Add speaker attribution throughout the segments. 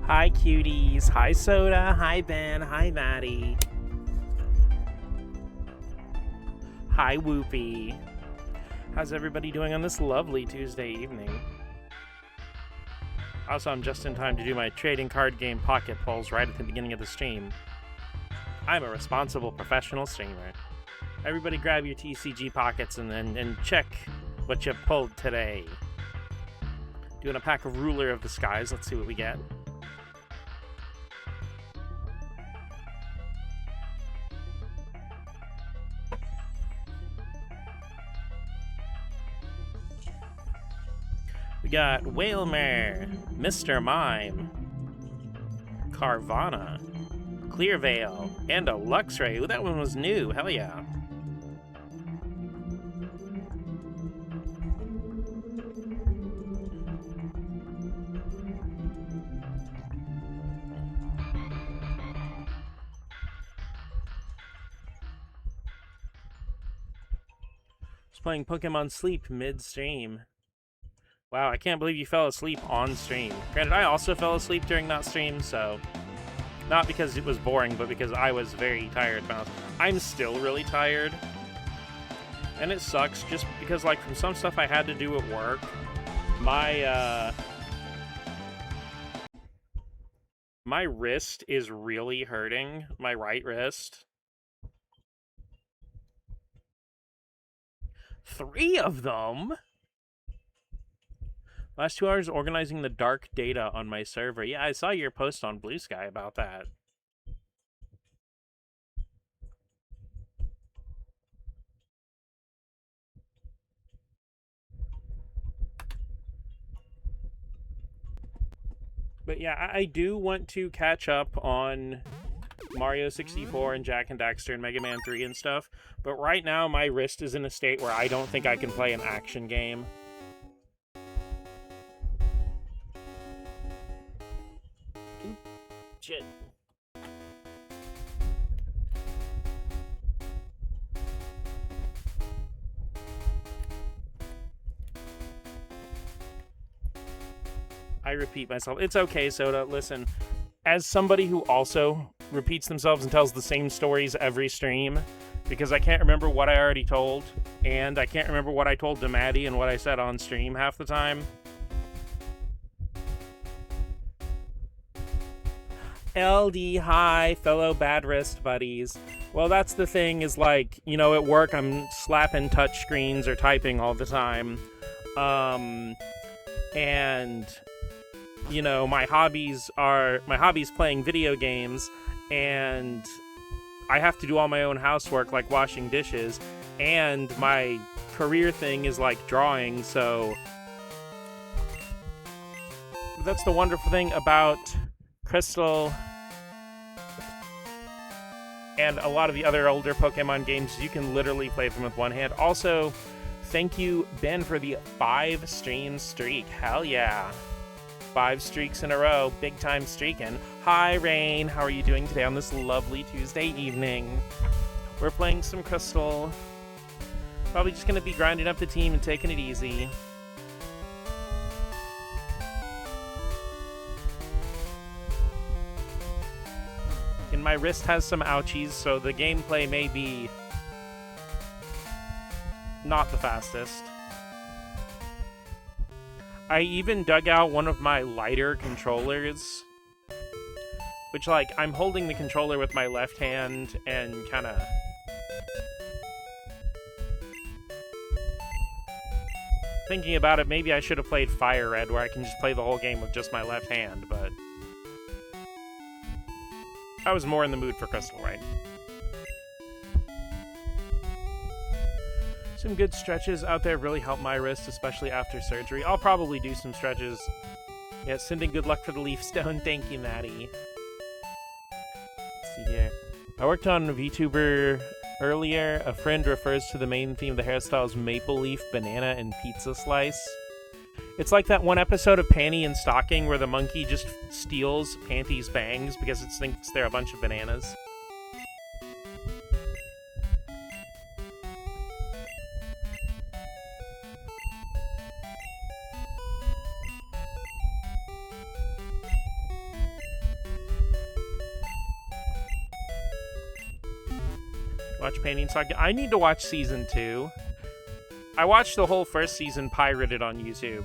Speaker 1: Hi, cuties. Hi, Soda. Hi, Ben. Hi, Maddie. Hi, Whoopee. How's everybody doing on this lovely Tuesday evening? Also, I'm just in time to do my trading card game pocket pulls right at the beginning of the stream. I'm a responsible professional streamer. Everybody grab your TCG pockets and check what you pulled today. Doing a pack of Ruler of the Skies. Let's see what we get. We got Whalmer, Mr. Mime, Carvana, Clearveil, and a Luxray. Ooh, that one was new. Hell yeah. Just playing Pokemon Sleep mid-stream. Wow, I can't believe you fell asleep on stream. Granted, I also fell asleep during that stream, so... Not because it was boring, but because I was very tired. I'm still really tired. And it sucks, just because, like, from some stuff I had to do at work, my wrist is really hurting. My right wrist. 3 of them? Last 2 hours organizing the dark data on my server. Yeah, I saw your post on Blue Sky about that. But yeah, I do want to catch up on Mario 64 and Jak and Daxter and Mega Man 3 and stuff. But right now, my wrist is in a state where I don't think I can play an action game. Shit. I repeat myself. It's okay, Soda. Listen, as somebody who also repeats themselves and tells the same stories every stream, because I can't remember what I already told, and I can't remember what I told to Maddie and what I said on stream half the time. LD, hi, fellow bad wrist buddies. Well, that's the thing, is like, you know, at work I'm slapping touch screens or typing all the time. And, you know, my hobbies playing video games, and I have to do all my own housework, like washing dishes, and my career thing is like drawing, so that's the wonderful thing about Crystal and a lot of the other older Pokemon games. You can literally play them with one hand. Also, thank you, Ben, for the 5 stream streak. Hell yeah. 5 streaks in a row. Big time streaking. Hi, Rain. How are you doing today on this lovely Tuesday evening? We're playing some Crystal. Probably just going to be grinding up the team and taking it easy. And my wrist has some ouchies, so the gameplay may be not the fastest. I even dug out one of my lighter controllers, which, like, I'm holding the controller with my left hand and kind of... Thinking about it, maybe I should have played Fire Red, where I can just play the whole game with just my left hand, but... I was more in the mood for Crystal, right? Some good stretches out there really help my wrist, especially after surgery. I'll probably do some stretches. Yeah, sending good luck for the Leaf Stone. Thank you, Maddie. Let's see here. I worked on a VTuber earlier. A friend refers to the main theme of the hairstyles Maple Leaf, Banana, and Pizza Slice. It's like that one episode of Panty and Stocking where the monkey just steals Panty's bangs because it thinks they're a bunch of bananas. Watch Painting Saga. I need to watch season 2. I watched the whole first season pirated on YouTube.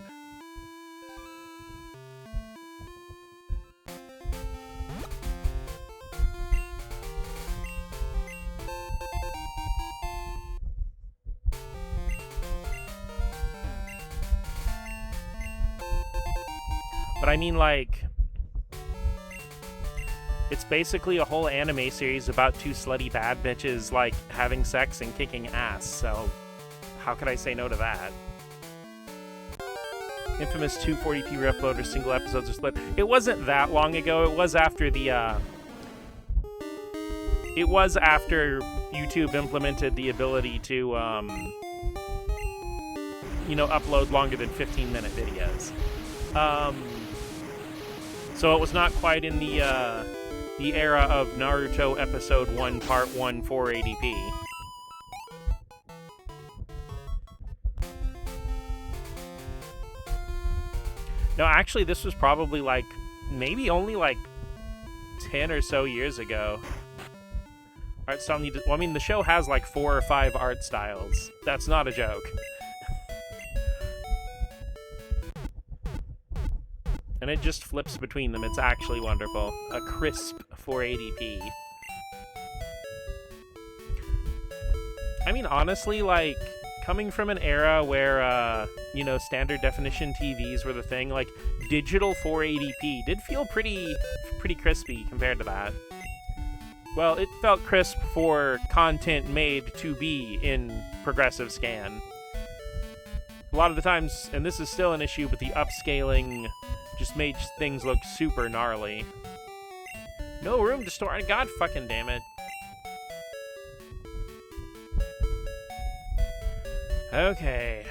Speaker 1: But I mean, like, it's basically a whole anime series about two slutty bad bitches, like, having sex and kicking ass, so how could I say no to that? Infamous 240p re-upload or single episodes are split. It wasn't that long ago. It was after the, It was after YouTube implemented the ability to, you know, upload longer than 15-minute videos. So it was not quite in the era of Naruto Episode 1, Part 1, 480p. No, actually, this was probably, like, maybe only, like, 10 or so years ago. Art style need to... Well, I mean, the show has, like, 4 or 5 art styles. That's not a joke. And it just flips between them. It's actually wonderful. A crisp 480p. I mean, honestly, like, coming from an era where, you know, standard definition TVs were the thing, like, digital 480p did feel pretty crispy compared to that. Well, it felt crisp for content made to be in progressive scan. A lot of the times, and this is still an issue, but the upscaling just made things look super gnarly. No room to store. God fucking damn it. Okay.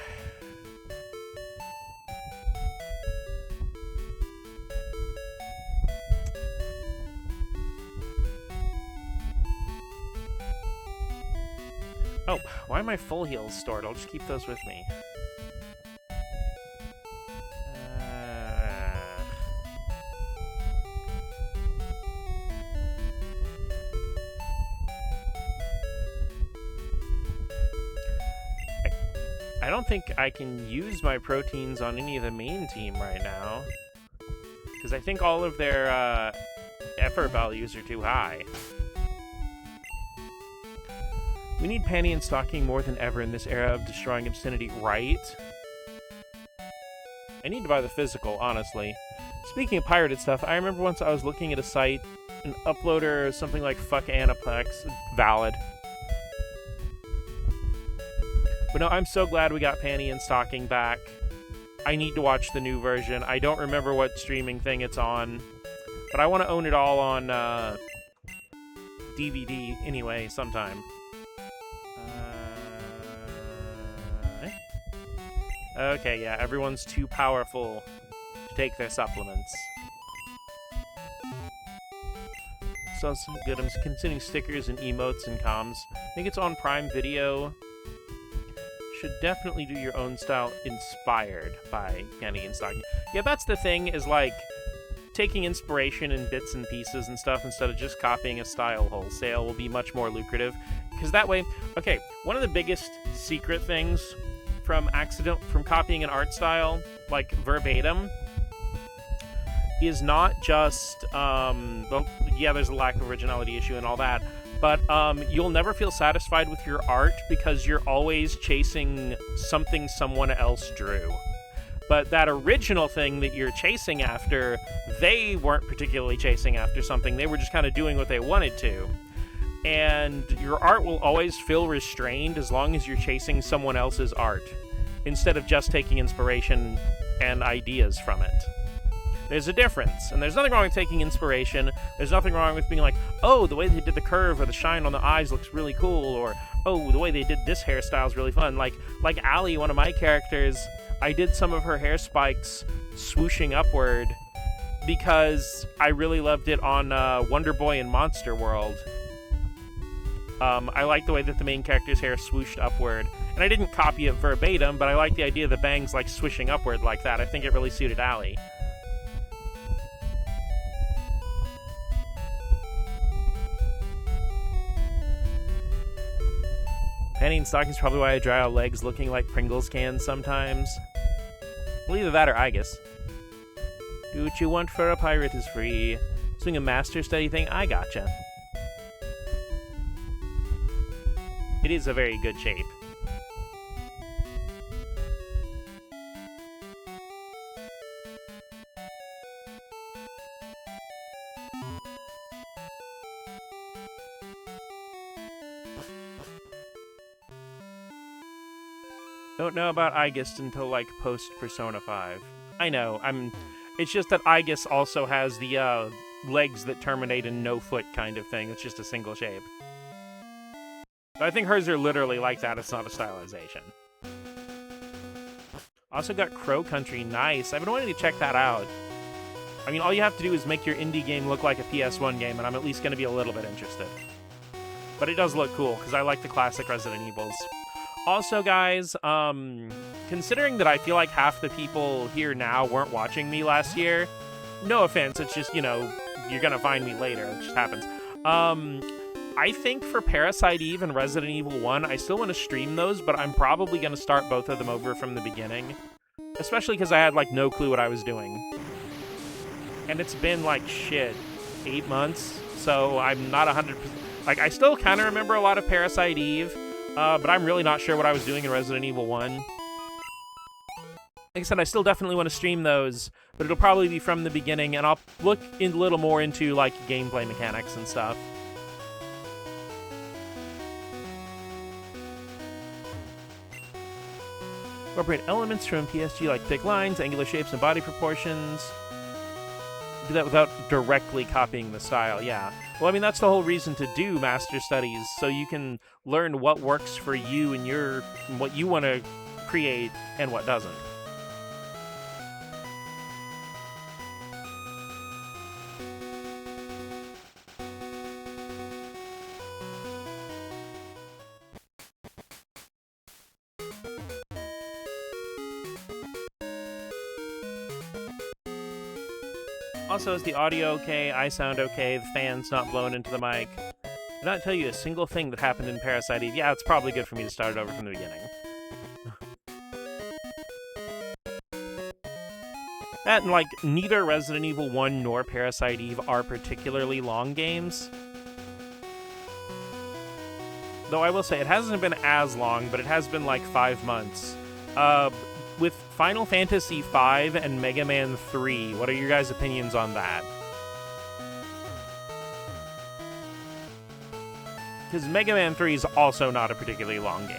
Speaker 1: Oh, why are my full heals stored? I'll just keep those with me. I don't think I can use my proteins on any of the main team right now, because I think all of their effort values are too high. We need panty and stocking more than ever in this era of destroying obscenity, right? I need to buy the physical, honestly. Speaking of pirated stuff, I remember once I was looking at a site, an uploader, something like Fuck Aniplex, valid. But no, I'm so glad we got panty and stocking back. I need to watch the new version. I don't remember what streaming thing it's on, but I want to own it all on DVD anyway sometime. Okay, yeah, everyone's too powerful to take their supplements. So good. I'm considering stickers and emotes and comms. I think it's on Prime Video. Should definitely do your own style inspired by Penny and Stocking. Yeah, that's the thing, is like taking inspiration in bits and pieces and stuff instead of just copying a style wholesale will be much more lucrative. Because that way, okay, one of the biggest secret things from copying an art style, like verbatim, is not just, well, yeah, there's a lack of originality issue and all that, but you'll never feel satisfied with your art because you're always chasing something someone else drew. But that original thing that you're chasing after, they weren't particularly chasing after something. They were just kind of doing what they wanted to. And your art will always feel restrained as long as you're chasing someone else's art, instead of just taking inspiration and ideas from it. There's a difference, and there's nothing wrong with taking inspiration. There's nothing wrong with being like, oh, the way they did the curve or the shine on the eyes looks really cool, or, oh, the way they did this hairstyle is really fun. Like Allie, one of my characters, I did some of her hair spikes swooshing upward because I really loved it on Wonder Boy and Monster World. I like the way that the main character's hair swooshed upward. And I didn't copy it verbatim, but I like the idea of the bangs like swishing upward like that. I think it really suited Allie. Panty and stockings probably why I dry out legs looking like Pringles cans sometimes. Well, either that or I guess. Do what you want for a pirate is free. Doing a master study thing? I gotcha. It is a very good shape. Don't know about Aegis until, like, post-Persona 5. I know, it's just that Aegis also has the, legs that terminate in no foot kind of thing. It's just a single shape. But I think hers are literally like that. It's not a stylization. Also got Crow Country. Nice. I've been wanting to check that out. I mean, all you have to do is make your indie game look like a PS1 game, and I'm at least going to be a little bit interested. But it does look cool, because I like the classic Resident Evils. Also, guys, considering that I feel like half the people here now weren't watching me last year, no offense, it's just, you know, you're gonna find me later, it just happens. I think for Parasite Eve and Resident Evil 1, I still want to stream those, but I'm probably gonna start both of them over from the beginning. Especially because I had, like, no clue what I was doing. And it's been, like, shit, 8 months, so I'm not 100%... Like, I still kind of remember a lot of Parasite Eve, but I'm really not sure what I was doing in Resident Evil 1. Like I said, I still definitely want to stream those, but it'll probably be from the beginning, and I'll look a little more into, like, gameplay mechanics and stuff. Incorporate elements from PSG like thick lines, angular shapes, and body proportions. Do that without directly copying the style, yeah. Well, I mean, that's the whole reason to do master studies, so you can learn what works for you and what you want to create and what doesn't. Also, is the audio okay? I sound okay? The fan's not blowing into the mic? Did not tell you a single thing that happened in Parasite Eve. Yeah, it's probably good for me to start it over from the beginning. That, and, like, neither Resident Evil 1 nor Parasite Eve are particularly long games. Though I will say, it hasn't been as long, but it has been, like, 5 months. With Final Fantasy V and Mega Man 3, what are your guys' opinions on that? Because Mega Man 3 is also not a particularly long game.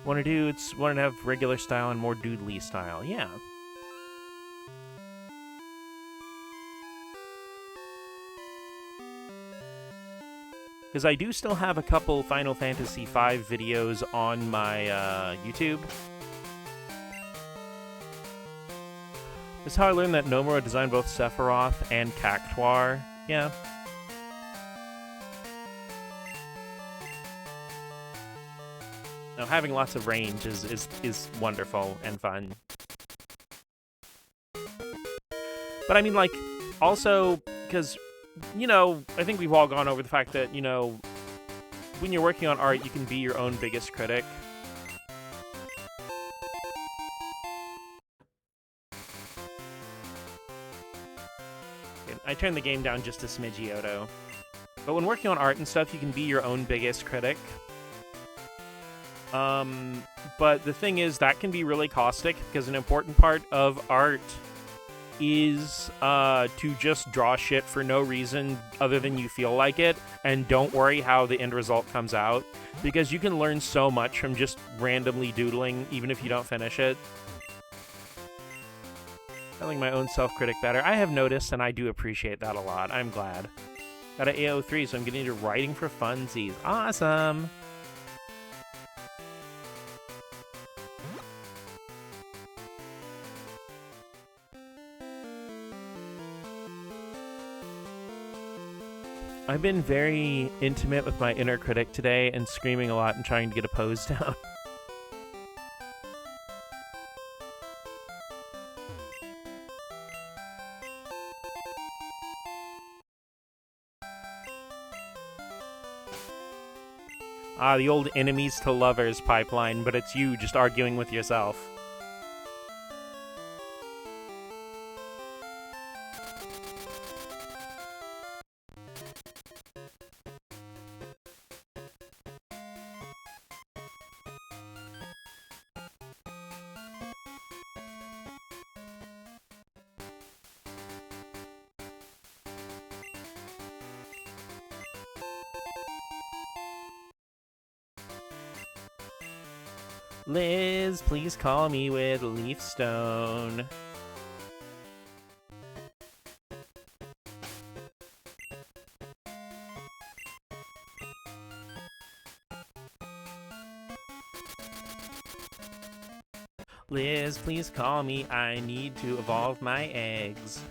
Speaker 1: Want to have regular style and more doodly style, yeah. Because I do still have a couple Final Fantasy V videos on my YouTube. This is how I learned that Nomura designed both Sephiroth and Cactuar. Yeah. Now, having lots of range is wonderful and fun. But I mean, like, also, because... You know, I think we've all gone over the fact that, you know, when you're working on art, you can be your own biggest critic. I turned the game down just a smidge, Johto. But when working on art and stuff, you can be your own biggest critic. But the thing is, that can be really caustic, because an important part of art is to just draw shit for no reason other than you feel like it, and don't worry how the end result comes out, because you can learn so much from just randomly doodling, even if you don't finish it. Telling my own self-critic better. I have noticed, and I do appreciate that a lot. I'm glad. Got an AO3, so I'm getting into writing for funsies. Awesome! I've been very intimate with my inner critic today and screaming a lot and trying to get a pose down. The old enemies to lovers pipeline, but it's you just arguing with yourself. Liz, please call me with Leaf Stone. Liz, please call me. I need to evolve my eggs.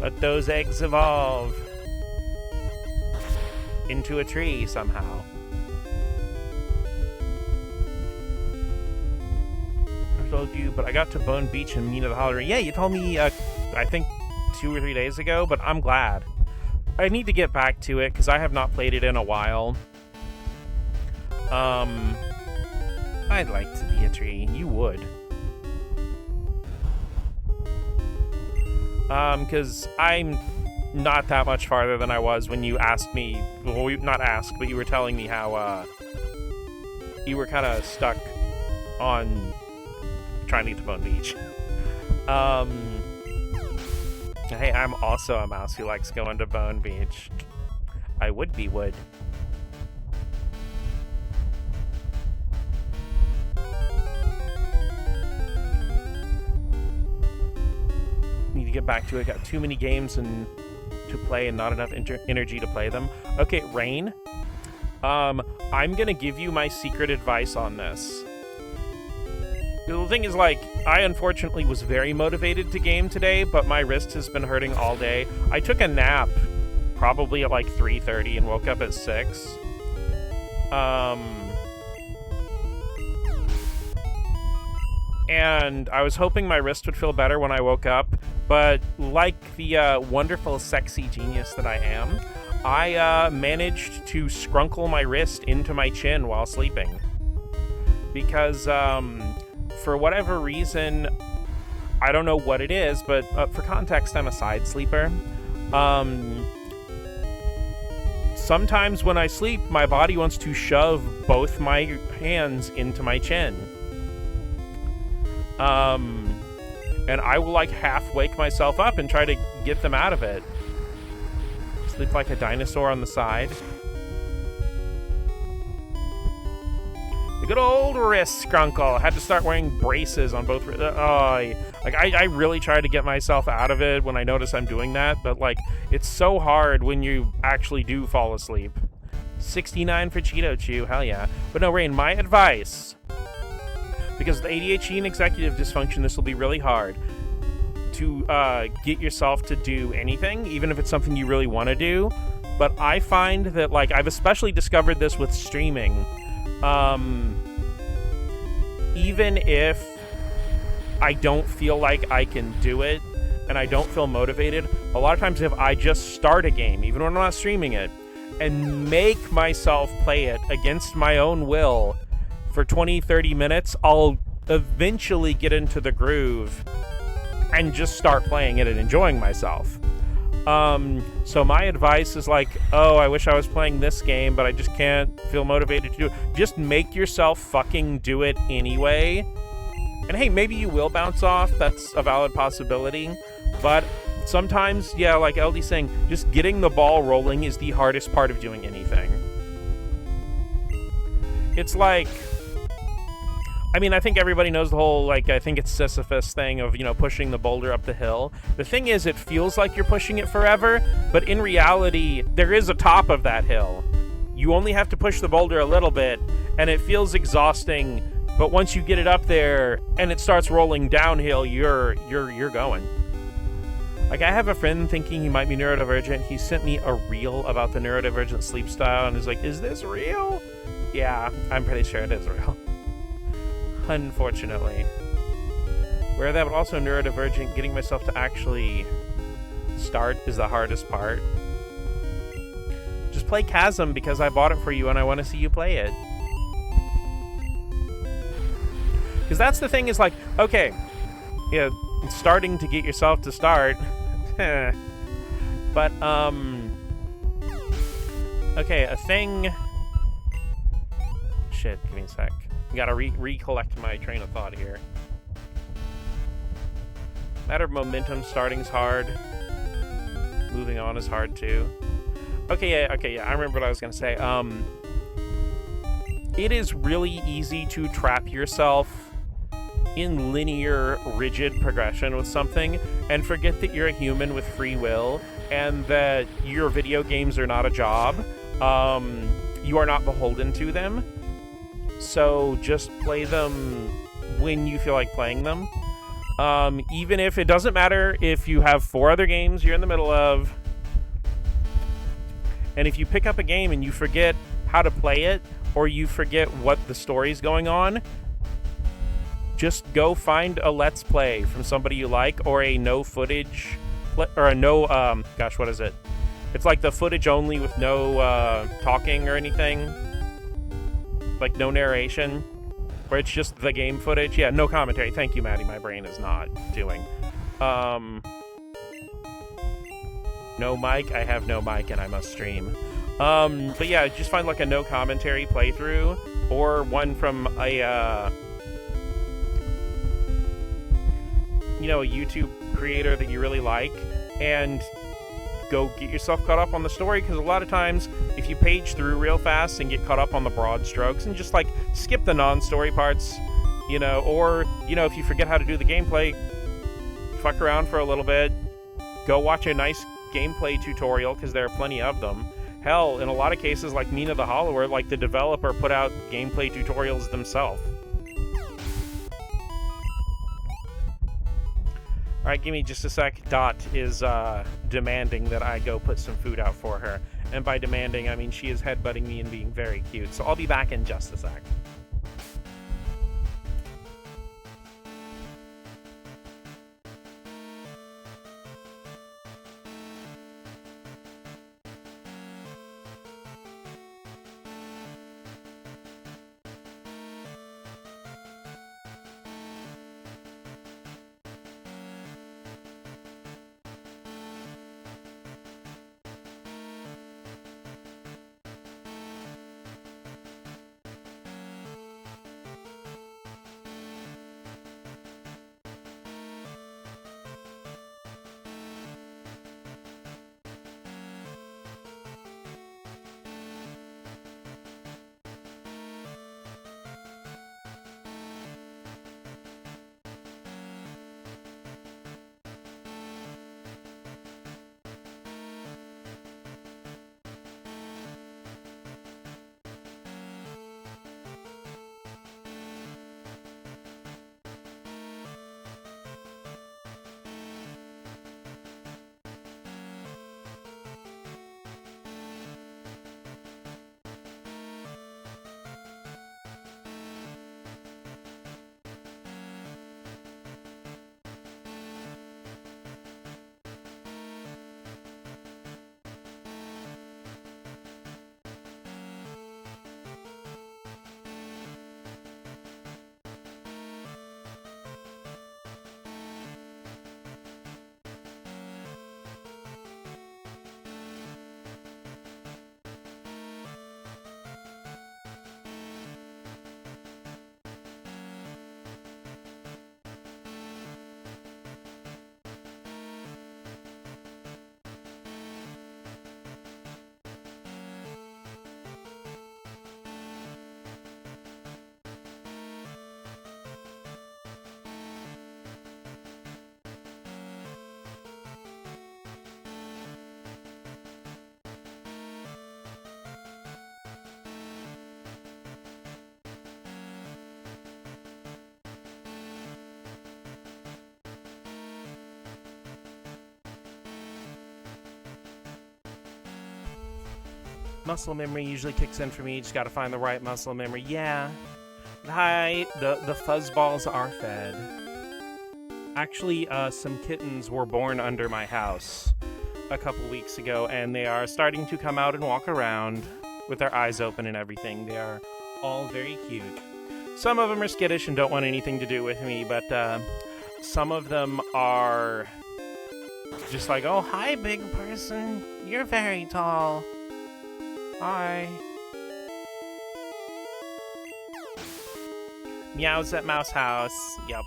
Speaker 1: Let those eggs evolve into a tree somehow. I told you, but I got to Bone Beach and Mina the Holiday. Yeah, you told me, I think 2 or 3 days ago, but I'm glad. I need to get back to it, because I have not played it in a while. I'd like to be a tree. You would. Because I'm not that much farther than I was when you asked me, well, not asked, but you were telling me how, you were kind of stuck on trying to get to Bone Beach. Hey, I'm also a mouse who likes going to Bone Beach. I would be wood. Need to get back to it. Got too many games and to play and not enough energy to play them. Okay, Rain. I'm gonna give you my secret advice on this. The thing is, like, I unfortunately was very motivated to game today, but my wrist has been hurting all day. I took a nap probably at like 3:30 and woke up at 6. And I was hoping my wrist would feel better when I woke up, but like the wonderful, sexy genius that I am, I managed to scrunkle my wrist into my chin while sleeping. Because, for whatever reason, I don't know what it is, but for context, I'm a side sleeper. Sometimes when I sleep, my body wants to shove both my hands into my chin. And I will, like, half wake myself up and try to get them out of it. Sleep like a dinosaur on the side. The good old wrist scrunkle. Had to start wearing braces on both wrists. I really tried to get myself out of it when I notice I'm doing that, but, like, it's so hard when you actually do fall asleep. 69 for Cheeto Chew, hell yeah. But no, Rain, my advice, because of the ADHD and executive dysfunction, this will be really hard to get yourself to do anything, even if it's something you really want to do. But I find that, like, I've especially discovered this with streaming. Even if I don't feel like I can do it and I don't feel motivated, a lot of times if I just start a game, even when I'm not streaming it, and make myself play it against my own will for 20-30 minutes, I'll eventually get into the groove and just start playing it and enjoying myself. So my advice is like, oh, I wish I was playing this game, but I just can't feel motivated to do it. Just make yourself fucking do it anyway. And hey, maybe you will bounce off. That's a valid possibility. But sometimes, yeah, like LD's saying, just getting the ball rolling is the hardest part of doing anything. It's like, I mean, I think everybody knows the whole, like, I think it's Sisyphus thing of, you know, pushing the boulder up the hill. The thing is, it feels like you're pushing it forever, but in reality, there is a top of that hill. You only have to push the boulder a little bit, and it feels exhausting, but once you get it up there and it starts rolling downhill, you're going. Like, I have a friend thinking he might be neurodivergent. He sent me a reel about the neurodivergent sleep style and is like, is this real? Yeah, I'm pretty sure it is real. Unfortunately. Where that, but also neurodivergent, getting myself to actually start is the hardest part. Just play Chasm because I bought it for you and I want to see you play it. Because that's the thing is like, okay, yeah, starting to get yourself to start. But, okay, a thing... Shit, give me a sec. Gotta recollect my train of thought here. Matter of momentum, starting's hard. Moving on is hard too. Okay, yeah, I remember what I was gonna say. It is really easy to trap yourself in linear, rigid progression with something and forget that you're a human with free will and that your video games are not a job. You are not beholden to them. So just play them when you feel like playing them. Even if it doesn't matter if you have 4 other games you're in the middle of. And if you pick up a game and you forget how to play it, or you forget what the story's going on, just go find a Let's Play from somebody you like, or a no footage, or a no, gosh, what is it? It's like the footage only with no talking or anything. Like no narration, where it's just the game footage. Yeah, no commentary. Thank you, Maddie. My brain is not doing. No mic. I have no mic and I must stream. But yeah, just find like a no commentary playthrough or one from a, you know, a YouTube creator that you really like and go get yourself caught up on the story, because a lot of times if you page through real fast and get caught up on the broad strokes and just like skip the non-story parts, you know, or, you know, if you forget how to do the gameplay, fuck around for a little bit, go watch a nice gameplay tutorial, because there are plenty of them. Hell, in a lot of cases like Mina the Hollower, like the developer put out gameplay tutorials themselves. Alright, give me just a sec. Dot is demanding that I go put some food out for her. And by demanding, I mean she is headbutting me and being very cute. So I'll be back in just a sec. Muscle memory usually kicks in for me. Just gotta find the right muscle memory. Yeah. Hi, the fuzzballs are fed. Actually, some kittens were born under my house a couple weeks ago, and they are starting to come out and walk around with their eyes open and everything. They are all very cute. Some of them are skittish and don't want anything to do with me, but some of them are just like, oh, hi, big person. You're very tall. Hi. Meows at Mouse House. Yep.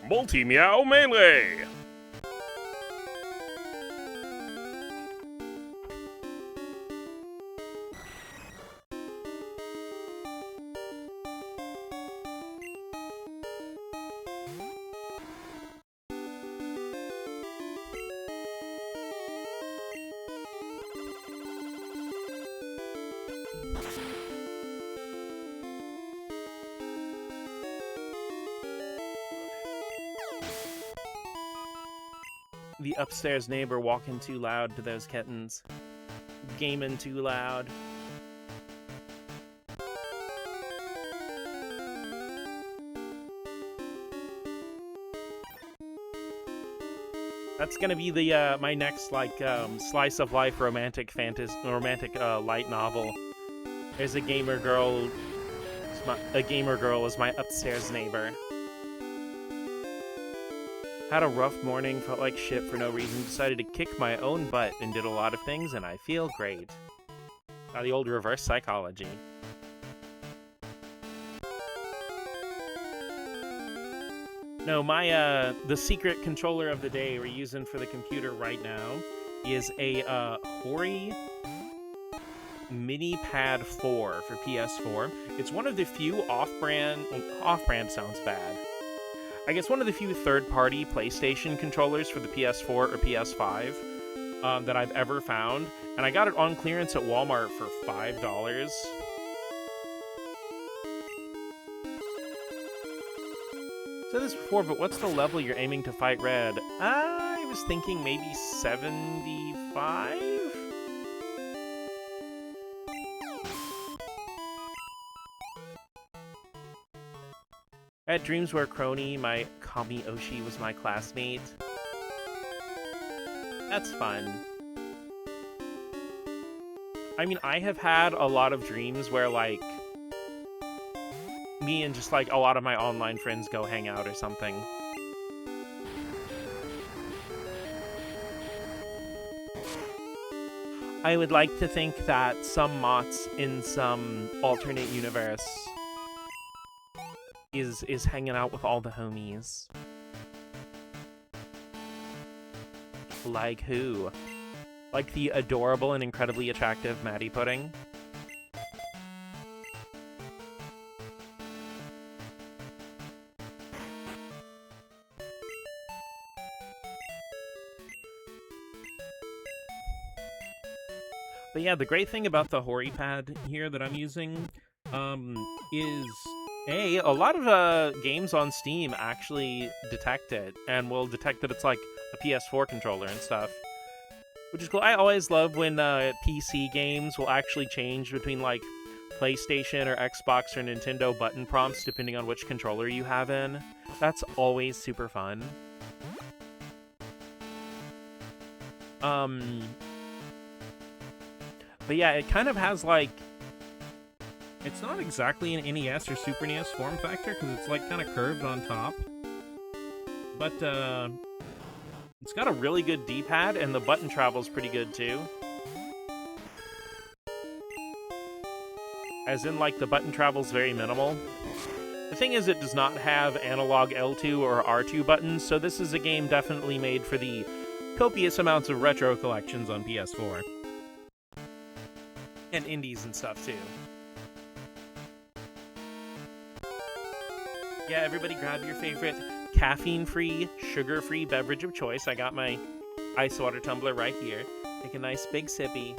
Speaker 1: Multi-meow melee! The upstairs neighbor walking too loud to those kittens. Gaming too loud. That's gonna be the my next slice of life romantic light novel. There's a gamer girl. A gamer girl is my upstairs neighbor. Had a rough morning, felt like shit for no reason, decided to kick my own butt and did a lot of things, and I feel great. The old reverse psychology. No, my, the secret controller of the day we're using for the computer right now is a, Hori Mini Pad 4 for PS4. It's one of the few off-brand sounds bad. I guess one of the few third-party PlayStation controllers for the PS4 or PS5 that I've ever found, and I got it on clearance at Walmart for $5. Said this before, but what's the level you're aiming to fight Red? I was thinking maybe 75? At Dreams Where Crony, my Kami Oshi was my classmate. That's fun. I mean, I have had a lot of dreams where, like, me and just, like, a lot of my online friends go hang out or something. I would like to think that some Mots in some alternate universe is hanging out with all the homies. Like who? Like the adorable and incredibly attractive Maddie Pudding? But yeah, the great thing about the Hori pad here that I'm using is a lot of games on Steam actually detect it, and will detect that it's like a PS4 controller and stuff, which is cool. I always love when PC games will actually change between like PlayStation or Xbox or Nintendo button prompts depending on which controller you have in. That's always super fun. But yeah, it kind of has like, it's not exactly an NES or Super NES form factor because it's like kind of curved on top, but it's got a really good D-pad and the button travel's pretty good too. As in, like, the button travel's very minimal. The thing is, it does not have analog L2 or R2 buttons, so this is a game definitely made for the copious amounts of retro collections on PS4. And indies and stuff, too. Yeah, everybody grab your favorite caffeine-free, sugar-free beverage of choice. I got my ice water tumbler right here. Take a nice big sippy.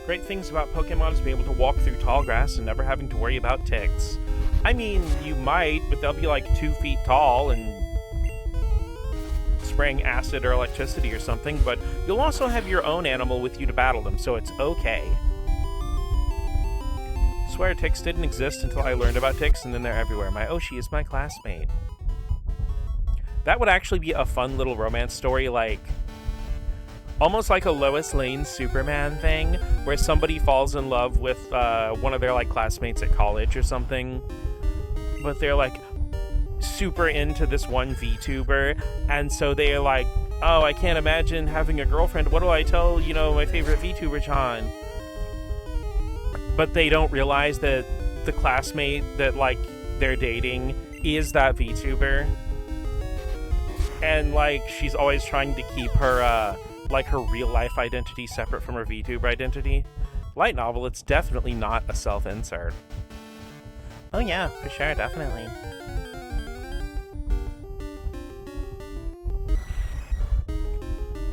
Speaker 1: Great things about Pokemon is being able to walk through tall grass and never having to worry about ticks. I mean, you might, but they'll be like 2 feet tall and spraying acid or electricity or something, but you'll also have your own animal with you to battle them, so it's okay. I swear ticks didn't exist until I learned about ticks, and then they're everywhere. My Oshi is my classmate. That would actually be a fun little romance story, like almost like a Lois Lane Superman thing, where somebody falls in love with one of their like classmates at college or something, but they're like super into this one VTuber, and so they're like, oh, I can't imagine having a girlfriend. What do I tell, you know, my favorite VTuber, John? But they don't realize that the classmate that like they're dating is that VTuber, and like she's always trying to keep her like her real life identity separate from her VTuber identity. Light novel, it's definitely not a self-insert. Oh yeah, for sure, definitely.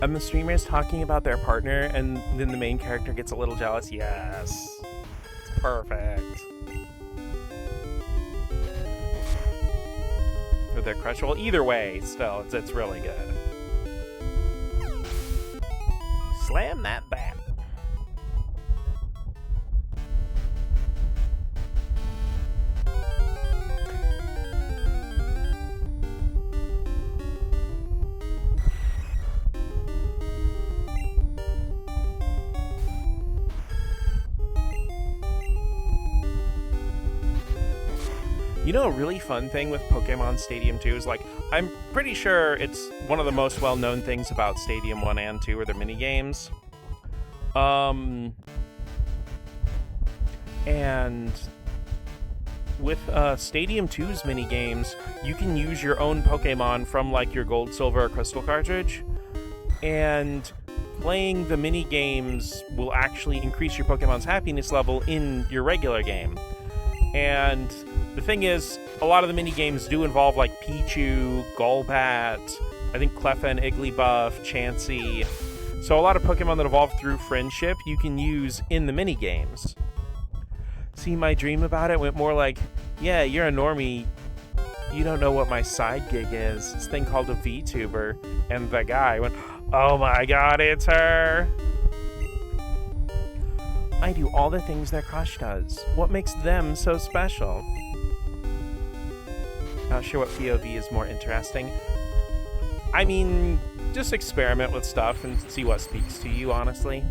Speaker 1: And the streamer is talking about their partner, and then the main character gets a little jealous. Yes. It's perfect. Or their crush. Well, either way, still, it's really good. Slam that bat. You know, a really fun thing with Pokemon Stadium 2 is, like, I'm pretty sure it's one of the most well-known things about Stadium 1 and 2 are their minigames. And with Stadium 2's minigames, you can use your own Pokemon from, like, your Gold, Silver, or Crystal cartridge, and playing the minigames will actually increase your Pokemon's happiness level in your regular game. And the thing is, a lot of the mini-games do involve, like, Pichu, Golbat, I think Cleffa and Igglybuff, Chansey. So a lot of Pokemon that evolve through friendship you can use in the mini-games. See, my dream about it went more like, yeah, you're a normie, you don't know what my side gig is. It's a thing called a VTuber. And the guy went, oh my god, it's her! I do all the things their crush does. What makes them so special? Not sure what POV is more interesting. I mean, just experiment with stuff and see what speaks to you, honestly.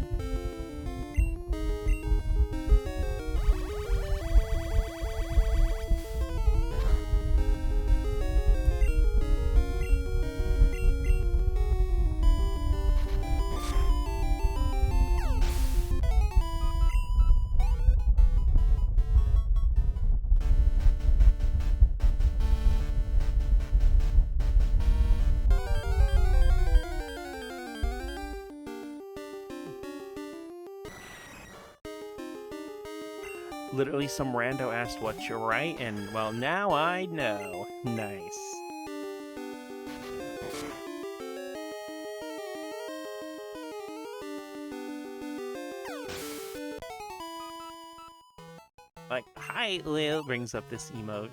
Speaker 1: Literally some rando asked what you're right, and well, now I know. Nice. Like, hi, Lil brings up this emote.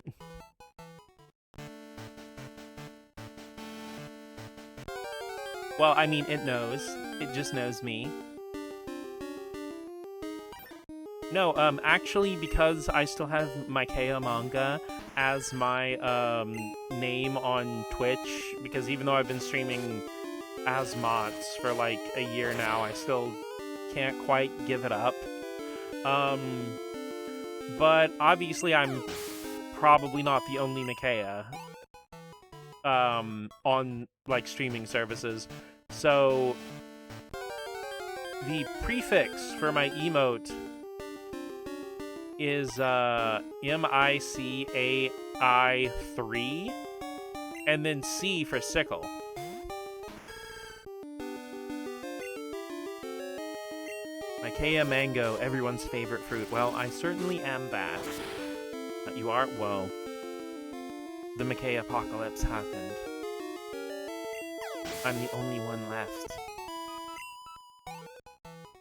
Speaker 1: Well, I mean, it knows. It just knows me. No, actually, because I still have Mikea Manga as my, name on Twitch, because even though I've been streaming as mods for, like, a year now, I still can't quite give it up. But obviously I'm probably not the only Mikea, on, like, streaming services. So, the prefix for my emote is MICAI3, and then C for sickle. Mikea Mango, everyone's favorite fruit. Well, I certainly am that. You are? Whoa. The Mikea apocalypse happened. I'm the only one left.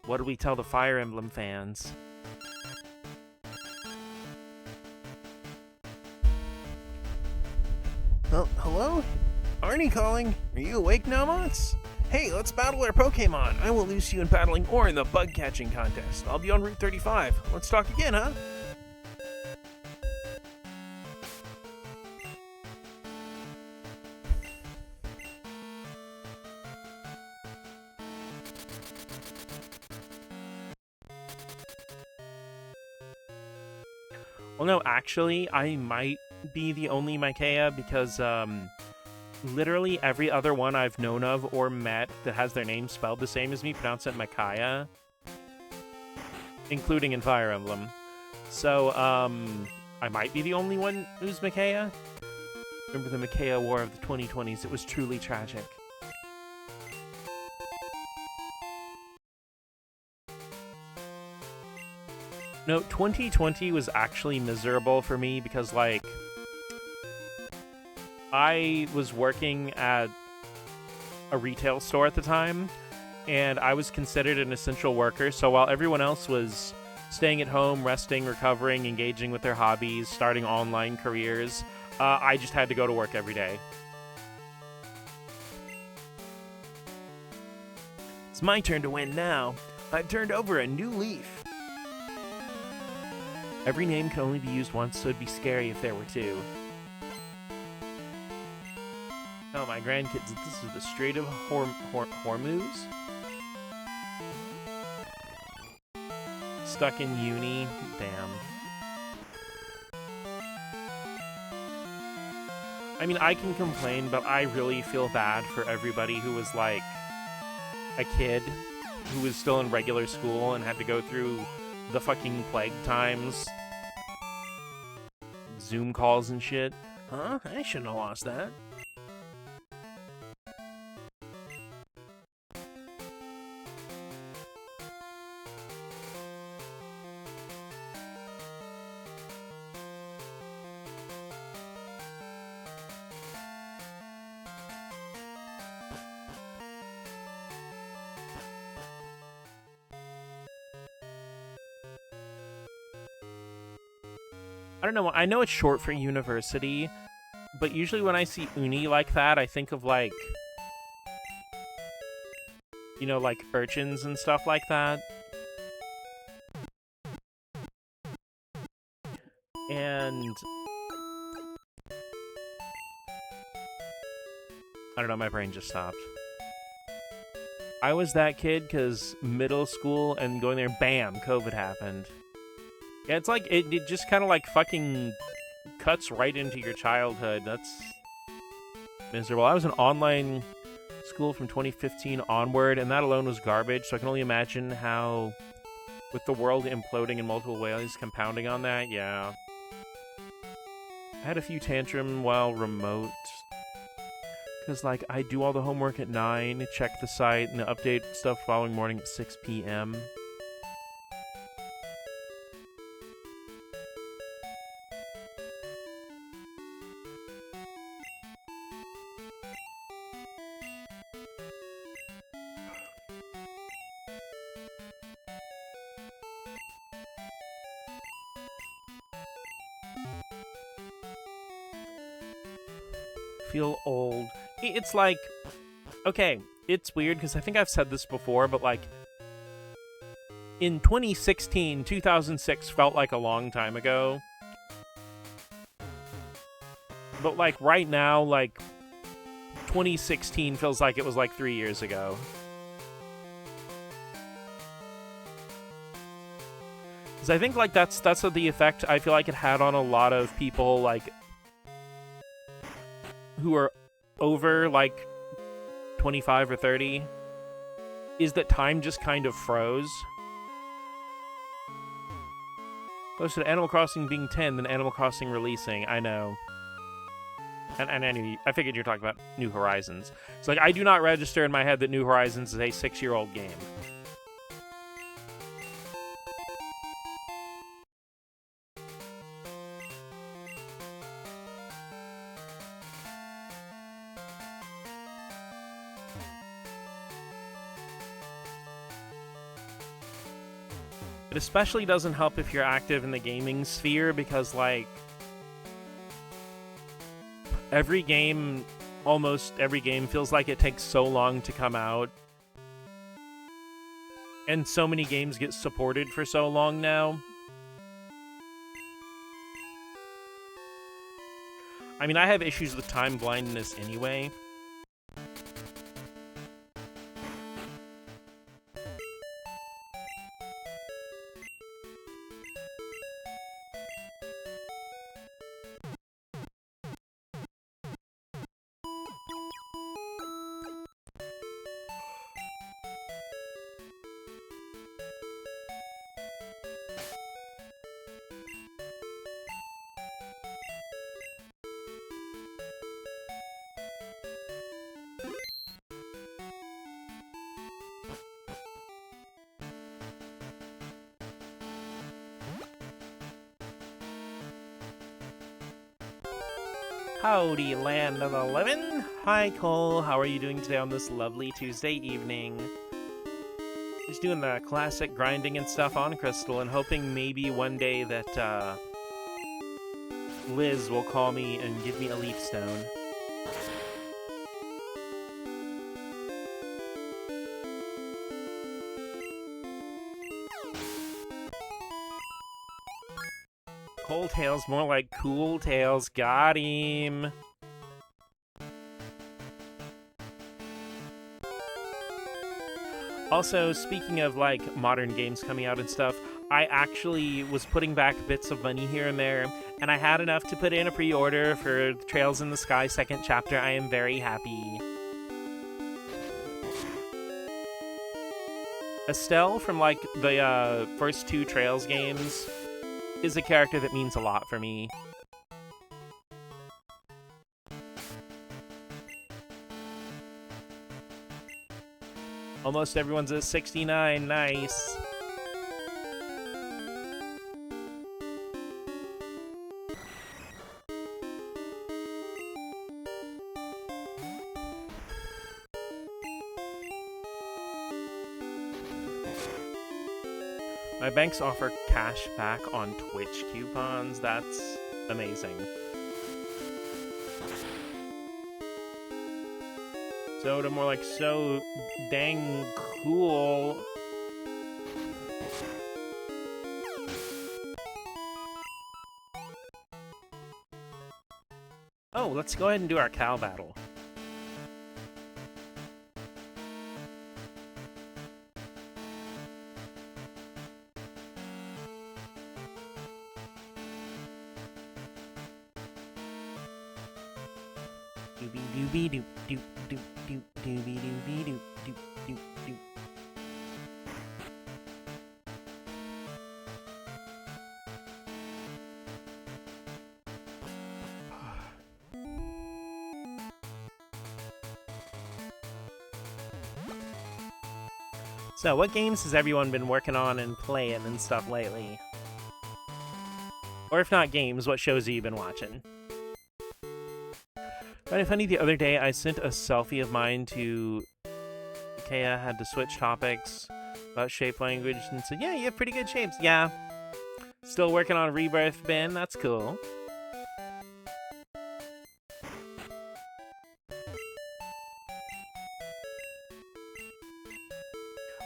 Speaker 1: What do we tell the Fire Emblem fans? Oh, hello? Arnie calling. Are you awake now, Mots? Hey, let's battle our Pokemon. I will lose you in battling or in the bug catching contest. I'll be on Route 35. Let's talk again, huh? Well, no, actually, I might be the only Micaiah because, literally every other one I've known of or met that has their name spelled the same as me pronounce it Micaiah, including in Fire Emblem. So, I might be the only one who's Micaiah. Remember the Micaiah War of the 2020s? It was truly tragic. No, 2020 was actually miserable for me because, like, I was working at a retail store at the time, and I was considered an essential worker, so while everyone else was staying at home, resting, recovering, engaging with their hobbies, starting online careers, I just had to go to work every day. It's my turn to win now. I've turned over a new leaf. Every name can only be used once, so it'd be scary if there were two. Oh, my grandkids, this is the Strait of Hormuz? Stuck in uni? Damn. I mean, I can complain, but I really feel bad for everybody who was, like, a kid who was still in regular school and had to go through the fucking plague times. Zoom calls and shit. Huh? I shouldn't have lost that. I don't know, I know it's short for university, but usually when I see uni like that, I think of, like, you know, like urchins and stuff like that. And I don't know, my brain just stopped. I was that kid because middle school and going there, bam, COVID happened. Yeah, it's like, it just kind of like fucking cuts right into your childhood. That's miserable. I was in online school from 2015 onward, and that alone was garbage, so I can only imagine how, with the world imploding in multiple ways, compounding on that, yeah. I had a few tantrum while remote, because, like, I do all the homework at 9, check the site, and update stuff following morning at 6 p.m. Feel old. It's like, okay, it's weird because I think I've said this before, but like in 2016, 2006 felt like a long time ago. But like right now, like 2016 feels like it was like 3 years ago. Because I think like that's the effect I feel like it had on a lot of people like who are over like 25 or 30, is that time just kind of froze. Closer to Animal Crossing being 10 than Animal Crossing releasing, I know. And anyway, I figured you're talking about New Horizons. So like, I do not register in my head that New Horizons is a 6-year-old game. It especially doesn't help if you're active in the gaming sphere, because, like, almost every game feels like it takes so long to come out. And so many games get supported for so long now. I mean, I have issues with time blindness anyway. Howdy, land of the living. Hi, Cole. How are you doing today on this lovely Tuesday evening? Just doing the classic grinding and stuff on Crystal, and hoping maybe one day that Liz will call me and give me a leaf stone. Cold Tails, more like Cool Tails. Got him. Also, speaking of, like, modern games coming out and stuff, I actually was putting back bits of money here and there, and I had enough to put in a pre-order for Trails in the Sky 2nd chapter. I am very happy. Estelle from, like, the first 2 Trails games is a character that means a lot for me. Almost everyone's a 69, nice. My banks offer cash back on Twitch coupons. That's amazing. Soda, more like so dang cool. Oh, let's go ahead and do our cow battle. Doobie doop doop doop doop doobie doobie doop doop doop doop. So, what games has everyone been working on and playing and stuff lately? Or if not games, what shows have you been watching? Kind of funny, the other day I sent a selfie of mine to Kea, had to switch topics about shape language, and said, yeah, you have pretty good shapes. Yeah. Still working on Rebirth, Ben. That's cool.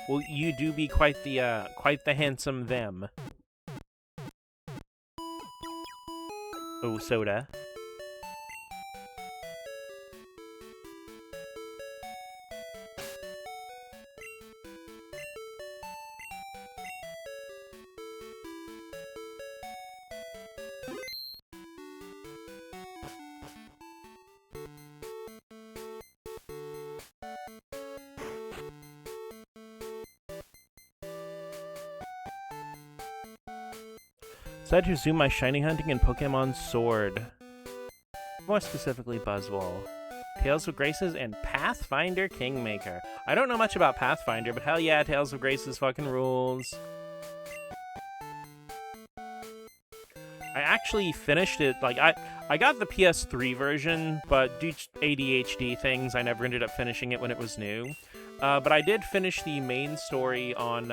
Speaker 1: Well, you do be quite the handsome them. Oh, Soda. Decided to resume my shiny hunting in Pokemon Sword. More specifically, Buzzwole. Tales of Graces and Pathfinder Kingmaker. I don't know much about Pathfinder, but hell yeah, Tales of Graces fucking rules. I actually finished it, like, I got the PS3 version, but due to ADHD things, I never ended up finishing it when it was new. But I did finish the main story on,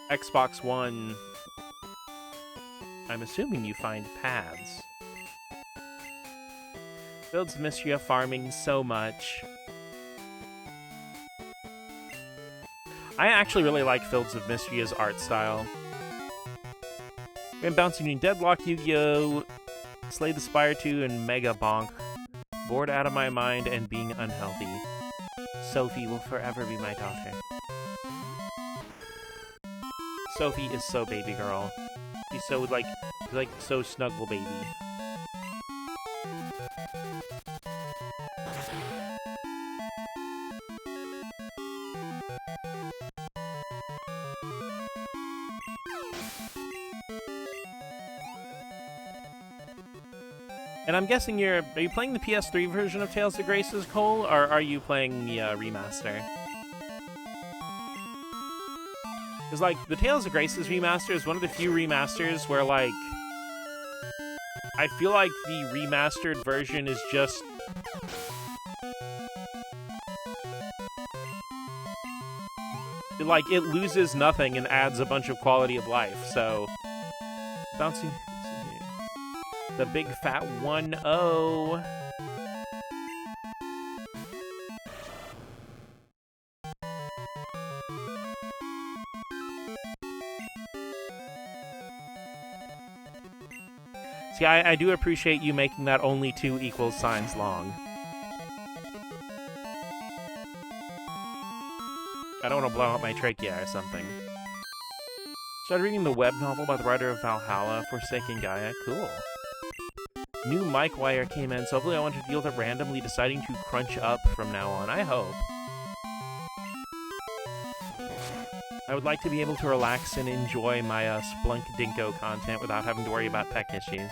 Speaker 1: Xbox One, I'm assuming you find paths. Fields of Mystery farming so much. I actually really like Fields of Mystery's art style. I'm bouncing between Deadlock, Yu-Gi-Oh!, Slay the Spire 2, and Mega Bonk. Bored out of my mind and being unhealthy. Sophie will forever be my daughter. Sophie is so baby girl. She's so, like so snuggle baby. And I'm guessing are you playing the PS3 version of Tales of Graces, Cole, or are you playing the remaster? Because, like, the Tales of Graces remaster is one of the few remasters where, like, I feel like the remastered version is just... like, it loses nothing and adds a bunch of quality of life, so... Bouncing... The big fat 1-0. See, I do appreciate you making that only 2 equal signs long. I don't want to blow out my trachea or something. Started reading the web novel by the writer of Valhalla, Forsaken Gaia. Cool. New mic wire came in, so hopefully I won't have to deal with it randomly deciding to crunch up from now on. I hope. I would like to be able to relax and enjoy my Splunk Dinko content without having to worry about tech issues.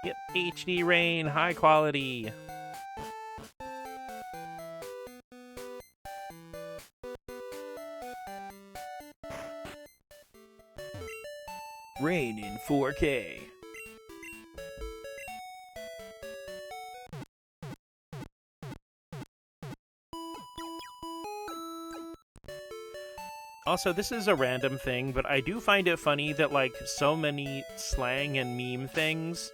Speaker 1: Get HD rain, high quality. Rain in 4K. Also, this is a random thing, but I do find it funny that, like, so many slang and meme things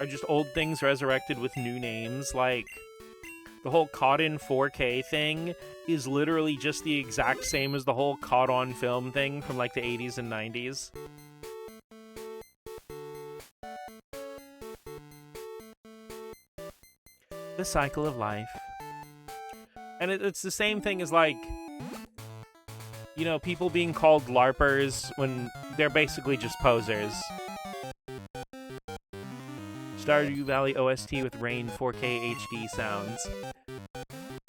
Speaker 1: are just old things resurrected with new names. Like, the whole caught in 4K thing is literally just the exact same as the whole caught on film thing from, like, the 80s and 90s. The cycle of life. And it's the same thing as, like, you know, people being called LARPers when they're basically just posers. Stardew Valley OST with Rain 4K HD sounds.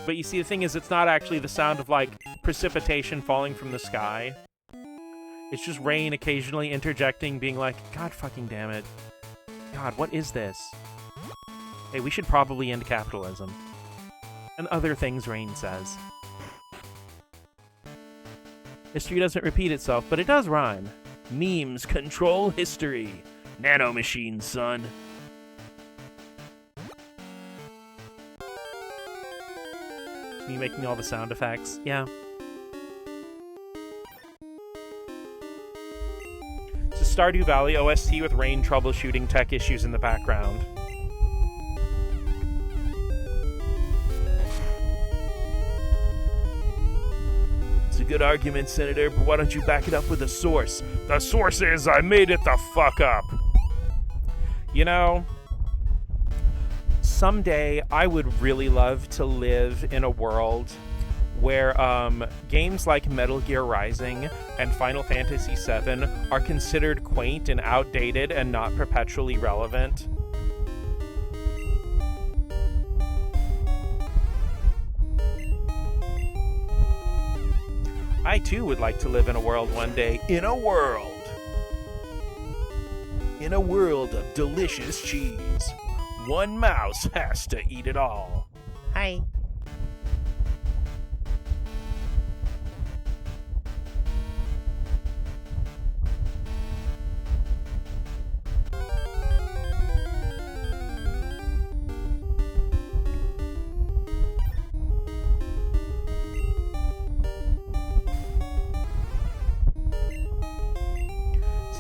Speaker 1: But you see, the thing is, it's not actually the sound of, like, precipitation falling from the sky. It's just rain occasionally interjecting, being like, God fucking damn it. God, what is this? Hey, we should probably end capitalism. And other things Rain says. History doesn't repeat itself, but it does rhyme. Memes control history. Nanomachines, son. Me making all the sound effects. Yeah. It's a Stardew Valley OST with Rain troubleshooting tech issues in the background. Good argument, Senator, but why don't you back it up with a source? The source is I made it the fuck up. You know, someday I would really love to live in a world where games like Metal Gear Rising and Final Fantasy VII are considered quaint and outdated and not perpetually relevant. I too would like to live in a world one day. In a world of delicious cheese. One mouse has to eat it all. Hi.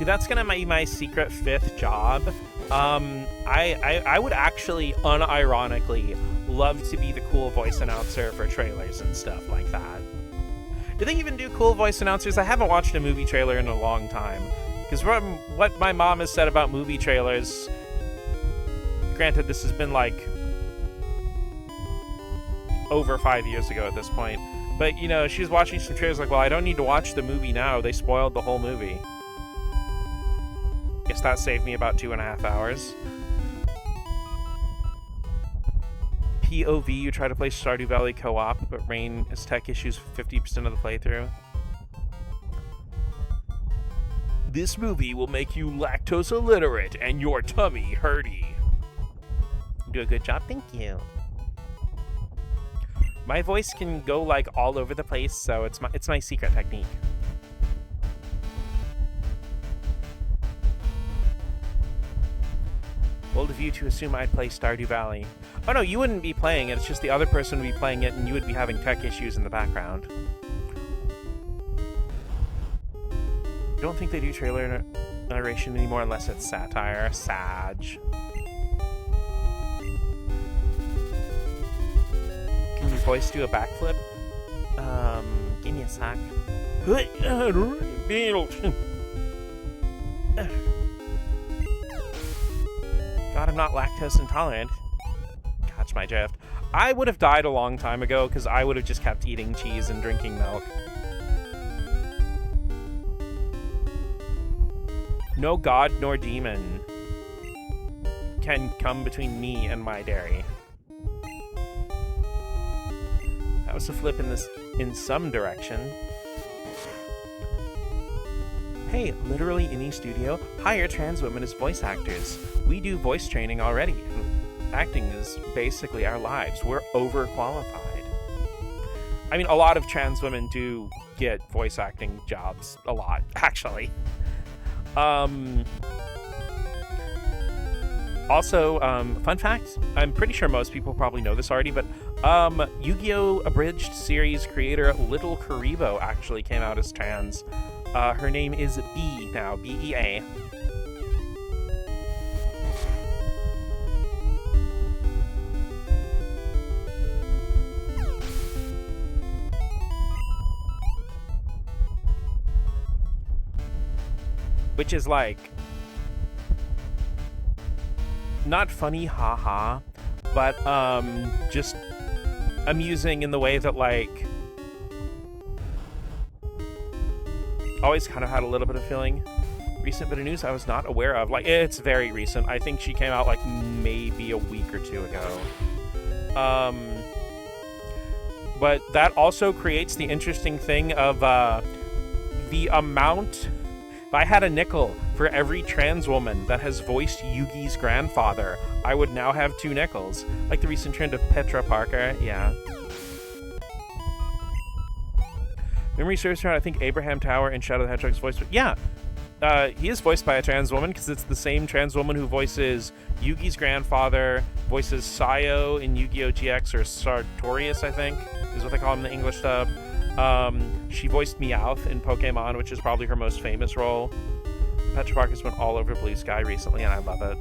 Speaker 1: See, that's gonna be my secret 5th job. I would actually, unironically, love to be the cool voice announcer for trailers and stuff like that. Do they even do cool voice announcers? I haven't watched a movie trailer in a long time. Because from what my mom has said about movie trailers, granted, this has been like over 5 years ago at this point, but you know, she was watching some trailers like, well, I don't need to watch the movie now. They spoiled the whole movie. Guess that saved me about 2.5 hours. POV, you try to play Stardew Valley co-op, but Rain has tech issues 50% of the playthrough. This movie will make you lactose illiterate and your tummy hurty. You do a good job, thank you. My voice can go like all over the place, so it's my secret technique. Bold of you to assume I'd play Stardew Valley. Oh no, you wouldn't be playing it, it's just the other person would be playing it and you would be having tech issues in the background. I don't think they do trailer narration anymore unless it's satire. Sag. Can your voice do a backflip? Give me a sec. God, I'm not lactose intolerant. Catch my drift. I would have died a long time ago because I would have just kept eating cheese and drinking milk. No god nor demon can come between me and my dairy. That was a flip in some direction. Hey, literally any studio, hire trans women as voice actors. We do voice training already, and acting is basically our lives. We're overqualified. I mean, a lot of trans women do get voice acting jobs. A lot, actually. Also, fun fact, I'm pretty sure most people probably know this already, but Yu-Gi-Oh! Abridged series creator Little Karibo actually came out as trans. Her name is B now, B-E-A. Which is like, not funny, haha, but just amusing in the way that like, always kind of had a little bit of feeling. Recent bit of news I was not aware of. Like, it's very recent. I think she came out like maybe a week or two ago. But that also creates the interesting thing of the amount. If I had a nickel for every trans woman that has voiced Yugi's grandfather, I would now have 2 nickels. Like the recent trend of Petra Parker, yeah. Memory serves around, I think Abraham Tower in Shadow the Hedgehog's voice. Yeah, he is voiced by a trans woman because it's the same trans woman who voices Yugi's grandfather, voices Sayo in Yu-Gi-Oh! GX, or Sartorius, I think, is what they call him in the English dub. She voiced Meowth in Pokemon, which is probably her most famous role. Petra Parker's been all over Blue Sky recently, and I love it.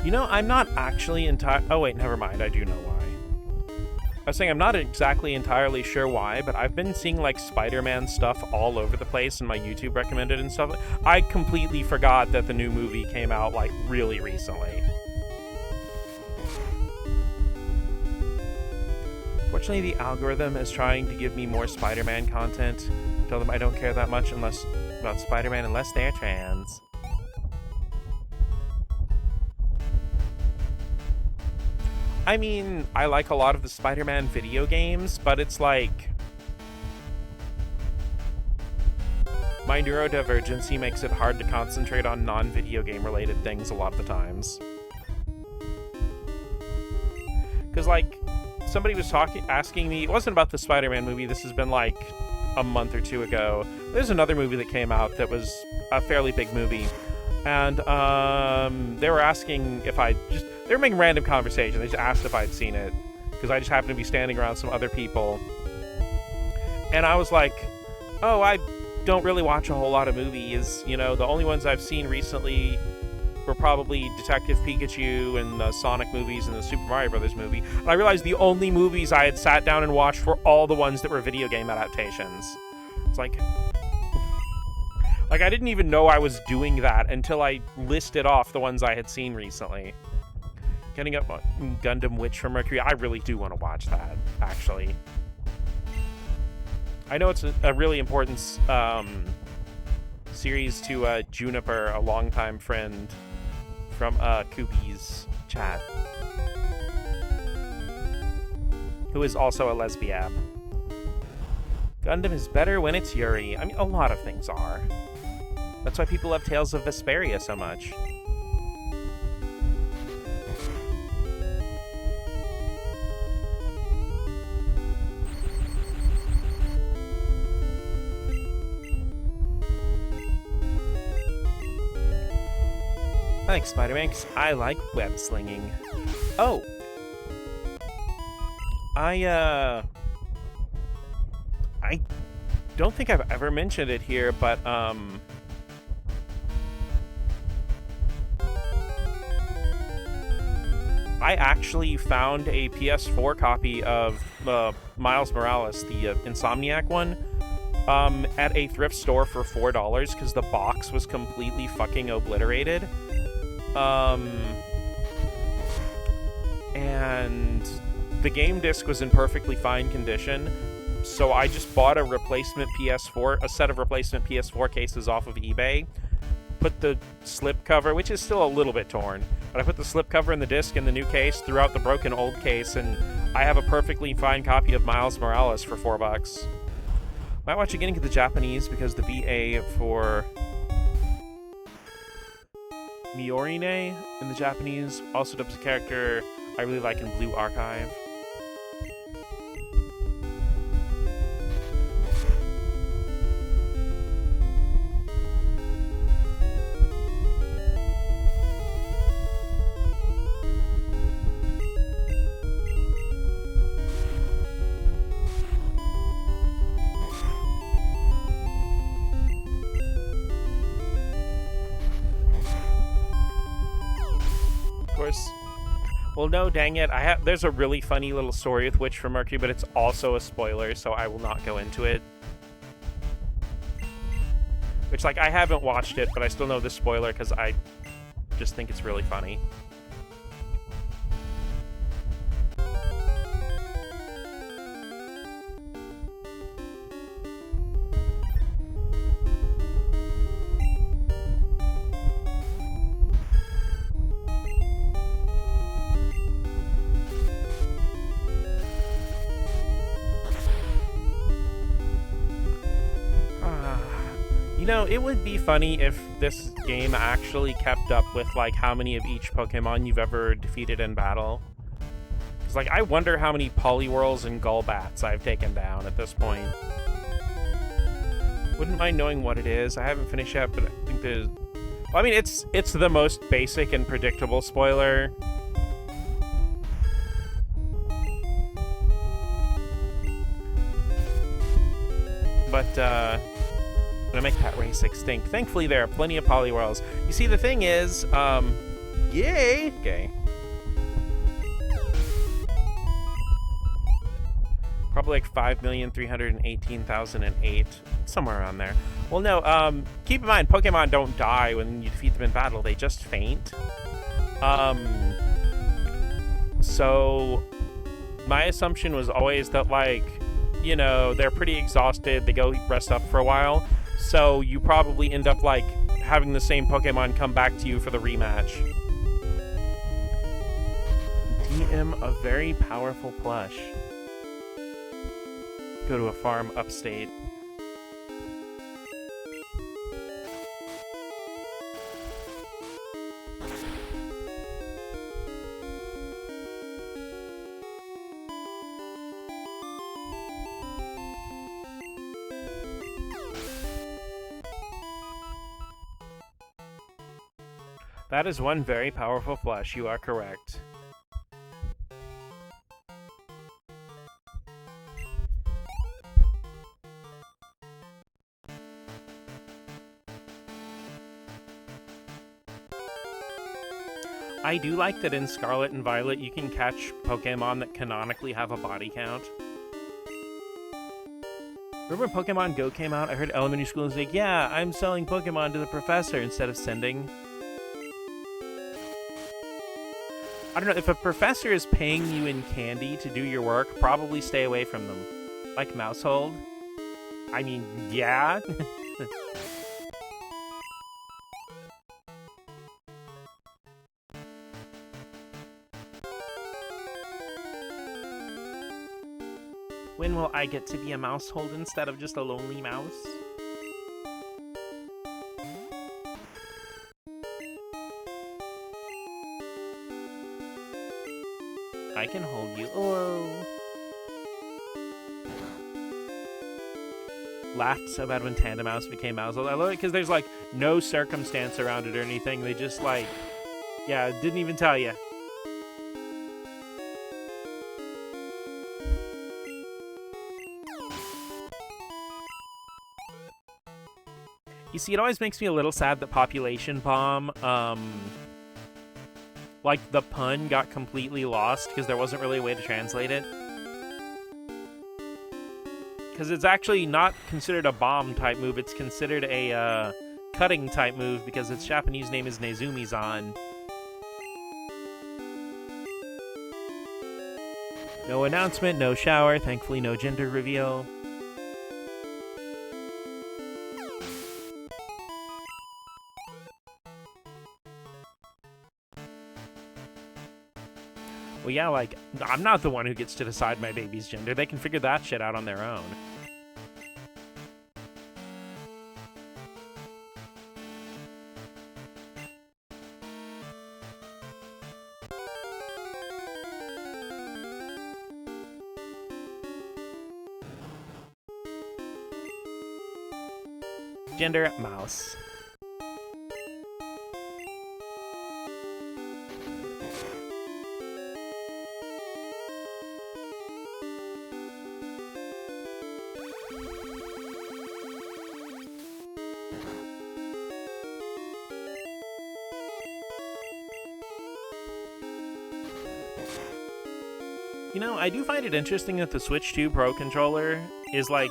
Speaker 1: You know, I'm not actually oh wait, never mind, I do know why. I was saying I'm not exactly entirely sure why, but I've been seeing like Spider-Man stuff all over the place in my YouTube recommended and stuff. I completely forgot that the new movie came out like really recently. Fortunately, the algorithm is trying to give me more Spider-Man content. Tell them I don't care that much about Spider-Man unless they're trans. I mean, I like a lot of the Spider-Man video games, but it's like, my neurodivergency makes it hard to concentrate on non-video game related things a lot of the times. Because like, somebody was asking me, it wasn't about the Spider-Man movie, this has been like a month or two ago. There's another movie that came out that was a fairly big movie, and they were asking if they were making random conversation. They just asked if I'd seen it, because I just happened to be standing around some other people. And I was like, oh, I don't really watch a whole lot of movies. You know, the only ones I've seen recently were probably Detective Pikachu and the Sonic movies and the Super Mario Brothers movie. And I realized the only movies I had sat down and watched were all the ones that were video game adaptations. It's like I didn't even know I was doing that until I listed off the ones I had seen recently. Getting up on Gundam Witch from Mercury, I really do want to watch that, actually. I know it's a really important series to Juniper, a longtime friend from Kubi's chat, who is also a lesbian. Gundam is better when it's Yuri. I mean, a lot of things are. That's why people love Tales of Vesperia so much. Thanks, Spider-Man, 'cause I like web slinging. Oh! I don't think I've ever mentioned it here, but, I actually found a PS4 copy of Miles Morales, the Insomniac one, at a thrift store for $4 because the box was completely fucking obliterated. And the game disc was in perfectly fine condition, so I just bought a set of replacement PS4 cases off of eBay, put the slipcover, which is still a little bit torn, but I put the slipcover in the disc in the new case, threw out the broken old case, and I have a perfectly fine copy of Miles Morales for $4. Might watch it getting to the Japanese because the VA for Miorine in the Japanese also dubs a character I really like in Blue Archive. Well, no, dang it. There's a really funny little story with Witch from Mercury, but it's also a spoiler, so I will not go into it. Which, like, I haven't watched it, but I still know this spoiler because I just think it's really funny. know, it would be funny if this game actually kept up with, like, how many of each Pokemon you've ever defeated in battle. Because, like, I wonder how many Poliwhirls and Golbats I've taken down at this point. Wouldn't mind knowing what it is. I haven't finished yet, but I think there's... Well, I mean, it's the most basic and predictable spoiler. But, gonna make that race extinct. Thankfully, there are plenty of Poliwhirls. You see, the thing is, yay! Okay. Probably like 5,318,008, somewhere around there. Well, no, keep in mind, Pokemon don't die when you defeat them in battle, they just faint. So, my assumption was always that, like, you know, they're pretty exhausted, they go rest up for a while, so you probably end up, like, having the same Pokemon come back to you for the rematch. DM a very powerful plush. Go to a farm upstate. That is one very powerful flush, you are correct. I do like that in Scarlet and Violet you can catch Pokemon that canonically have a body count. Remember when Pokemon Go came out? I heard elementary schools like, yeah, I'm selling Pokemon to the professor instead of sending. I don't know, if a professor is paying you in candy to do your work, probably stay away from them. Like Mousehold? I mean, yeah. When will I get to be a Mousehold instead of just a lonely mouse? I can hold you. Oh. Laughed so bad when Tandemaus became Mousehold. I love it because there's like no circumstance around it or anything. They just like, yeah, didn't even tell you. You see, it always makes me a little sad that Population Bomb, like, the pun got completely lost because there wasn't really a way to translate it. Because it's actually not considered a bomb-type move, it's considered a, cutting-type move because its Japanese name is Nezumi-zan. No announcement, no shower, thankfully no gender reveal. Well, yeah, like, I'm not the one who gets to decide my baby's gender. They can figure that shit out on their own. Gender, mouse. You know, I do find it interesting that the Switch 2 Pro controller is, like,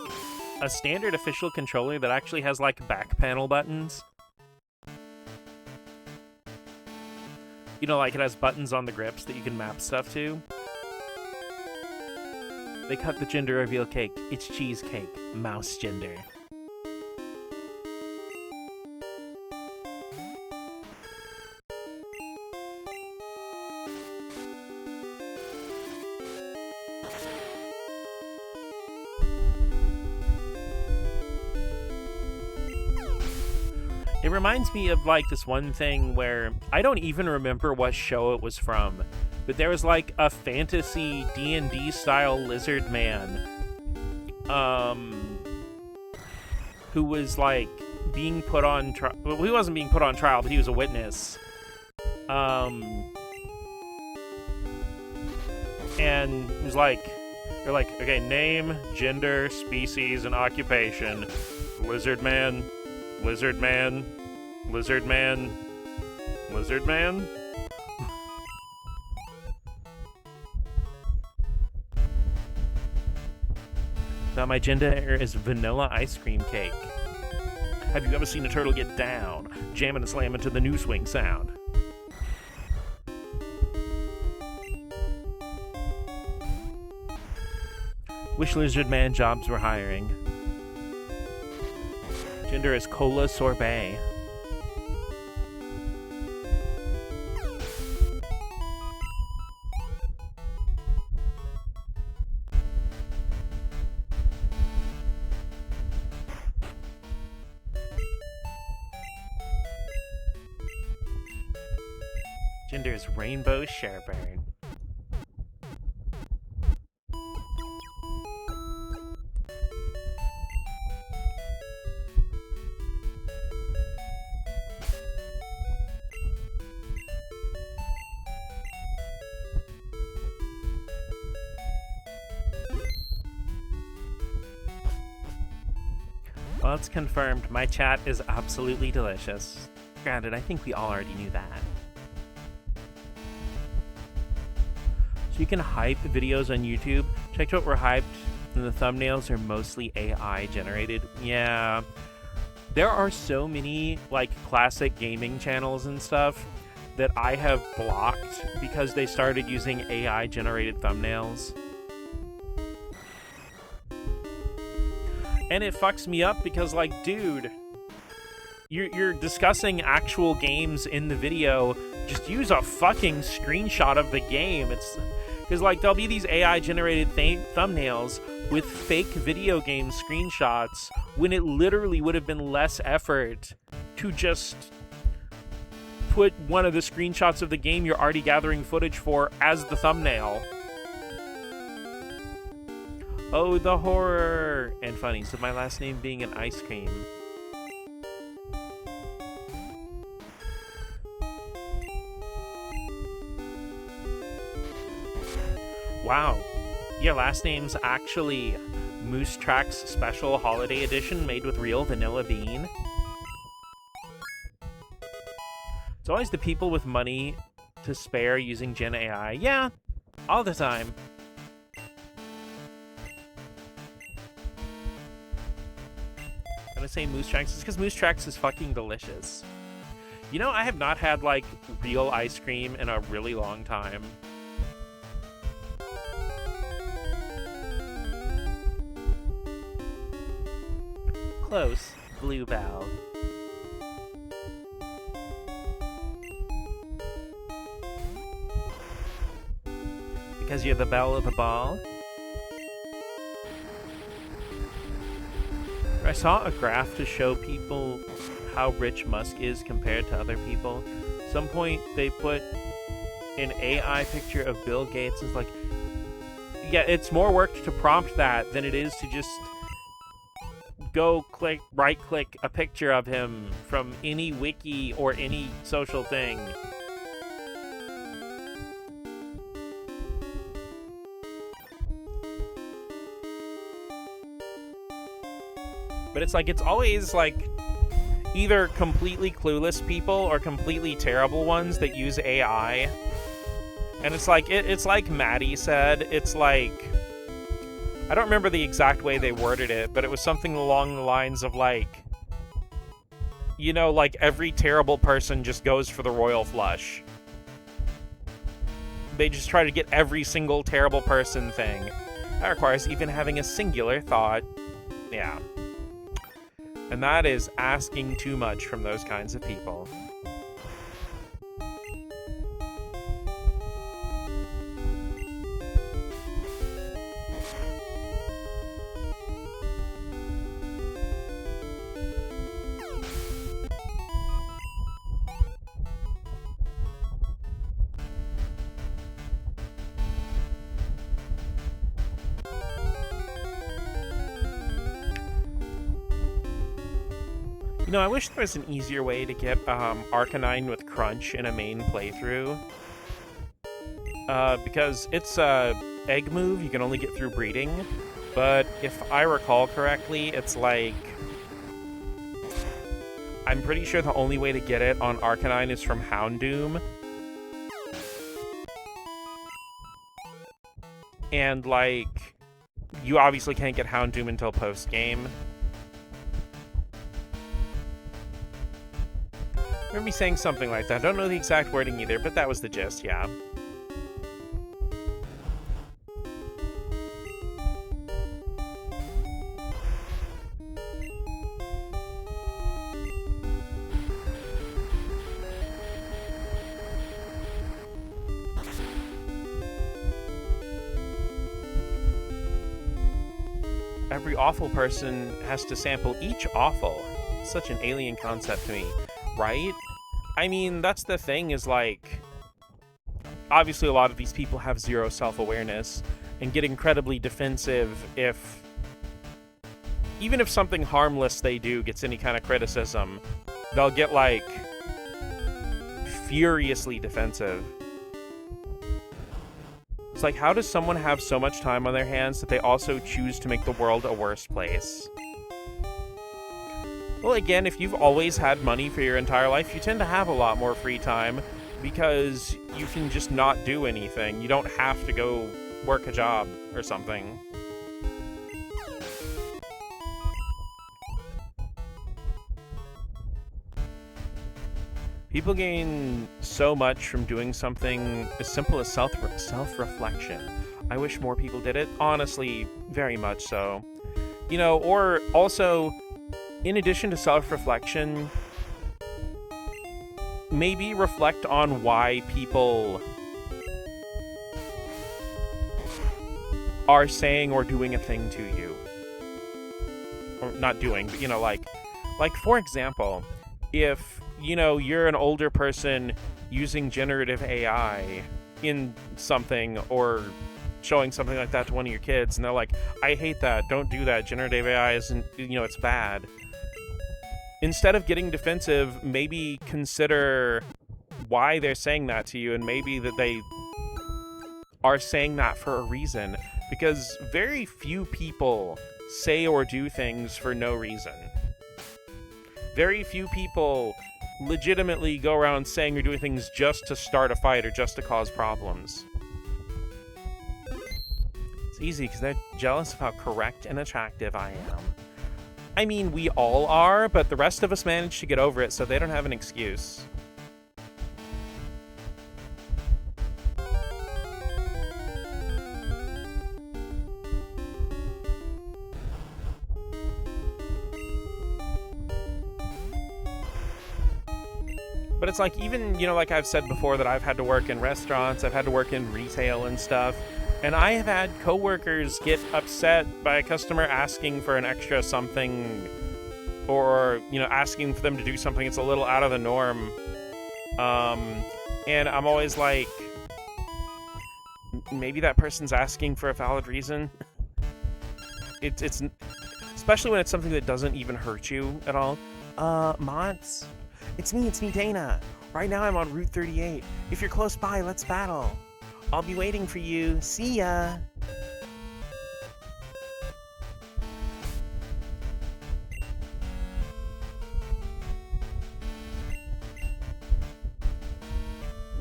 Speaker 1: a standard official controller that actually has, like, back panel buttons. You know, like, it has buttons on the grips that you can map stuff to. They cut the gender reveal cake. It's cheesecake. Mouse gender. It reminds me of, like, this one thing where I don't even remember what show it was from, but there was, like, a fantasy D&D style lizard man, who was, like, being put on trial. Well, he wasn't being put on trial, but he was a witness. And it was like, they're like, okay, name, gender, species, and occupation. Lizard man. Lizard man, lizard man, lizard man. Now my gender is vanilla ice cream cake. Have you ever seen a turtle get down, jamming and slamming to the new swing sound? Wish lizard man jobs were hiring. Gender is cola sorbet. Gender is rainbow sherbird. Well, it's confirmed. My chat is absolutely delicious. Granted, I think we all already knew that. So you can hype videos on YouTube. Check out we're hyped, and the thumbnails are mostly AI generated. Yeah. There are so many, like, classic gaming channels and stuff that I have blocked because they started using AI generated thumbnails. And it fucks me up because, like, dude, you're discussing actual games in the video. Just use a fucking screenshot of the game. It's because, like, there'll be these AI-generated thumbnails with fake video game screenshots when it literally would have been less effort to just put one of the screenshots of the game you're already gathering footage for as the thumbnail. Oh, the horror! And funny, so my last name being an ice cream. Wow. Your last name's actually Moose Tracks Special Holiday Edition made with real vanilla bean. It's always the people with money to spare using Gen AI. Yeah, all the time. Gonna say Moose Tracks is because Moose Tracks is fucking delicious. You know, I have not had, like, real ice cream in a really long time. Close, Bluebell. Because you're the belle of the ball? I saw a graph to show people how rich Musk is compared to other people. At some point, they put an AI picture of Bill Gates as like, yeah, it's more work to prompt that than it is to just go right-click a picture of him from any wiki or any social thing. But it's like, it's always like either completely clueless people or completely terrible ones that use AI. And it's like, it's like Maddie said, it's like, I don't remember the exact way they worded it, but it was something along the lines of like, you know, like every terrible person just goes for the royal flush. They just try to get every single terrible person thing. That requires even having a singular thought. Yeah. And that is asking too much from those kinds of people. You know, I wish there was an easier way to get Arcanine with Crunch in a main playthrough. Because it's a egg move you can only get through breeding. But if I recall correctly, it's like, I'm pretty sure the only way to get it on Arcanine is from Houndoom. And like, you obviously can't get Houndoom until post-game. I remember me saying something like that. I don't know the exact wording either, but that was the gist, yeah. Every awful person has to sample each awful. It's such an alien concept to me. Right? I mean, that's the thing, is like, obviously a lot of these people have zero self-awareness and get incredibly defensive if, even if something harmless they do gets any kind of criticism, they'll get like furiously defensive. It's like, how does someone have so much time on their hands that they also choose to make the world a worse place? Well, again, if you've always had money for your entire life, you tend to have a lot more free time because you can just not do anything. You don't have to go work a job or something. People gain so much from doing something as simple as self-reflection. I wish more people did it. Honestly, very much so. You know, or also, in addition to self-reflection, maybe reflect on why people are saying or doing a thing to you. Or not doing, but, you know, like for example, if, you know, you're an older person using generative AI in something or showing something like that to one of your kids, and they're like, I hate that, don't do that, generative AI isn't, you know, it's bad. Instead of getting defensive, maybe consider why they're saying that to you, and maybe that they are saying that for a reason, because very few people say or do things for no reason. Very few people legitimately go around saying or doing things just to start a fight or just to cause problems. It's easy because they're jealous of how correct and attractive I am. I mean, we all are, but the rest of us manage to get over it, so they don't have an excuse. But it's like, even, you know, like I've said before, that I've had to work in restaurants, I've had to work in retail and stuff, and I have had coworkers get upset by a customer asking for an extra something, or, you know, asking for them to do something that's a little out of the norm. And I'm always like, maybe that person's asking for a valid reason. It's especially when it's something that doesn't even hurt you at all. Mods? It's me, Dana. Right now I'm on Route 38. If you're close by, let's battle. I'll be waiting for you. See ya!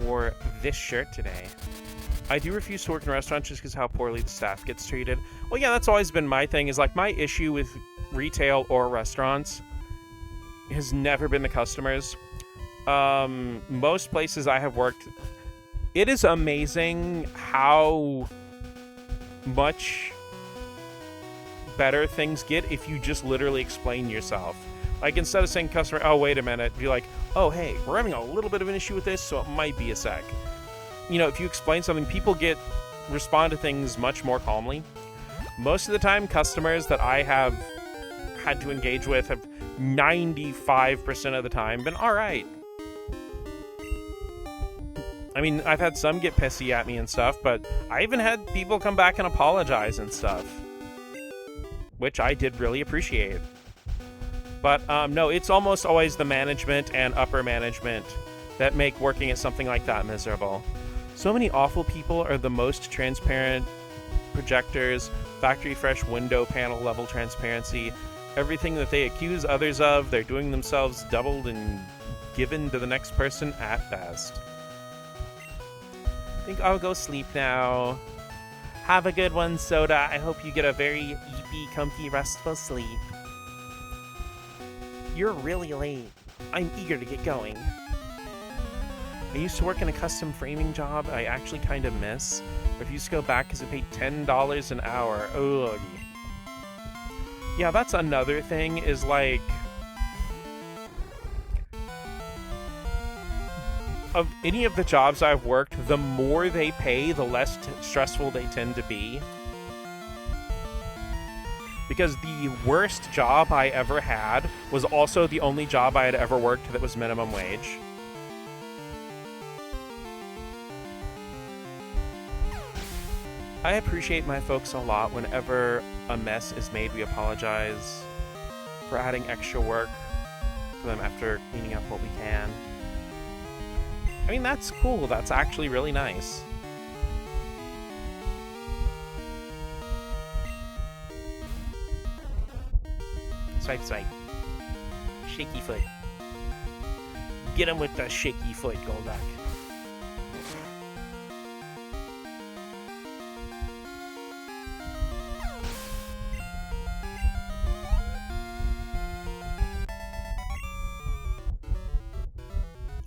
Speaker 1: Wore this shirt today. I do refuse to work in restaurants just because how poorly the staff gets treated. Well, yeah, that's always been my thing, is like, my issue with retail or restaurants has never been the customers. Most places I have worked, it is amazing how much better things get if you just literally explain yourself. Like, instead of saying customer, oh, wait a minute, be like, oh, hey, we're having a little bit of an issue with this, so it might be a sec. You know, if you explain something, people respond to things much more calmly. Most of the time, customers that I have had to engage with have 95% of the time been alright. I mean, I've had some get pissy at me and stuff, but I even had people come back and apologize and stuff, which I did really appreciate. But no, it's almost always the management and upper management that make working at something like that miserable. So many awful people are the most transparent projectors, factory fresh window panel level transparency. Everything that they accuse others of, they're doing themselves doubled and given to the next person at best. I think I'll go sleep now. Have a good one, Soda. I hope you get a very eepy, comfy, restful sleep. You're really late. I'm eager to get going. I used to work in a custom framing job I actually kind of miss. Refused to go back because it paid $10 an hour. Ugh. Yeah, that's another thing, is like, of any of the jobs I've worked, the more they pay, the less stressful they tend to be. Because the worst job I ever had was also the only job I had ever worked that was minimum wage. I appreciate my folks a lot. Whenever a mess is made, we apologize for adding extra work for them after cleaning up what we can. I mean, that's cool. That's actually really nice. Swipe, swipe. shaky foot. Get him with the shaky foot, Golduck.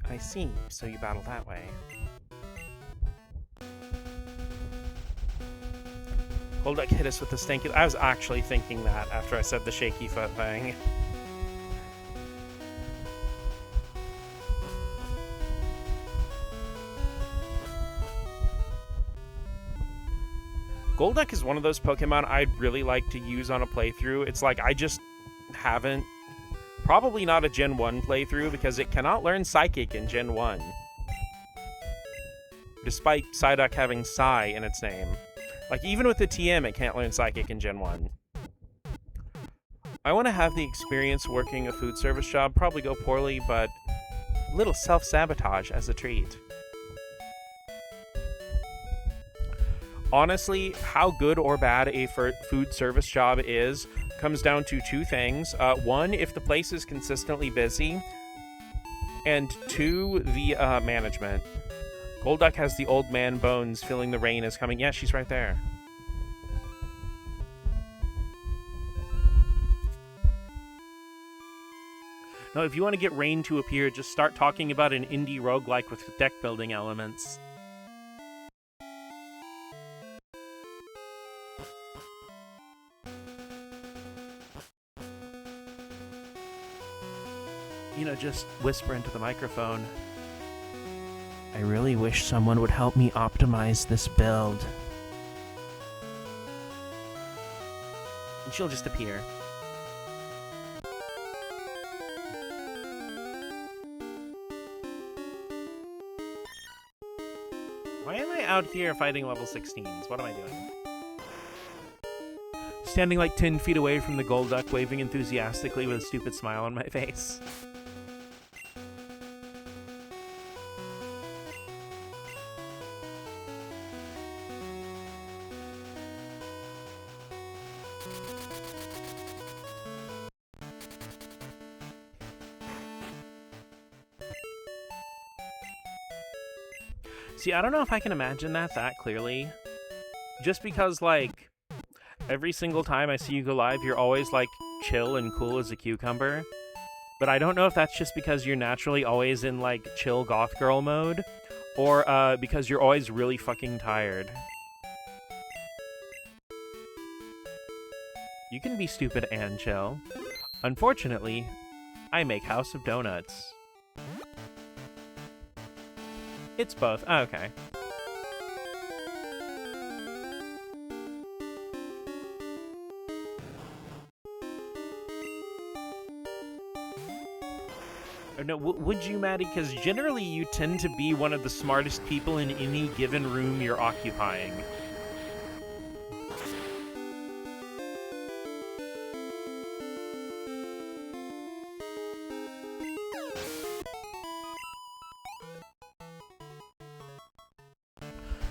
Speaker 1: I see, so you battle that way. Golduck hit us with the stinky. I was actually thinking that after I said the shaky foot thing. Golduck is one of those Pokemon I'd really like to use on a playthrough. It's like I just haven't. Probably not a Gen 1 playthrough because it cannot learn Psychic in Gen 1. Despite Psyduck having Psy in its name. Like, even with the TM, it can't learn Psychic in Gen 1. I want to have the experience working a food service job, probably go poorly, but a little self-sabotage as a treat. Honestly, how good or bad a food service job is comes down to two things. One, if the place is consistently busy, and two, the management. Golduck has the old man bones feeling the rain is coming. Yeah, she's right there. No, if you want to get rain to appear, just start talking about an indie roguelike with deck building elements. You know, just whisper into the microphone. I really wish someone would help me optimize this build. And she'll just appear. Why am I out here fighting level 16s? What am I doing? Standing like 10 feet away from the Golduck, waving enthusiastically with a stupid smile on my face. See, I don't know if I can imagine that clearly. Just because, like, every single time I see you go live, you're always, like, chill and cool as a cucumber. But I don't know if that's just because you're naturally always in, like, chill goth girl mode, or because you're always really fucking tired. You can be stupid and chill. Unfortunately, I make House of Donuts. It's both. Oh, okay. No, would you, Maddie? Because generally you tend to be one of the smartest people in any given room you're occupying.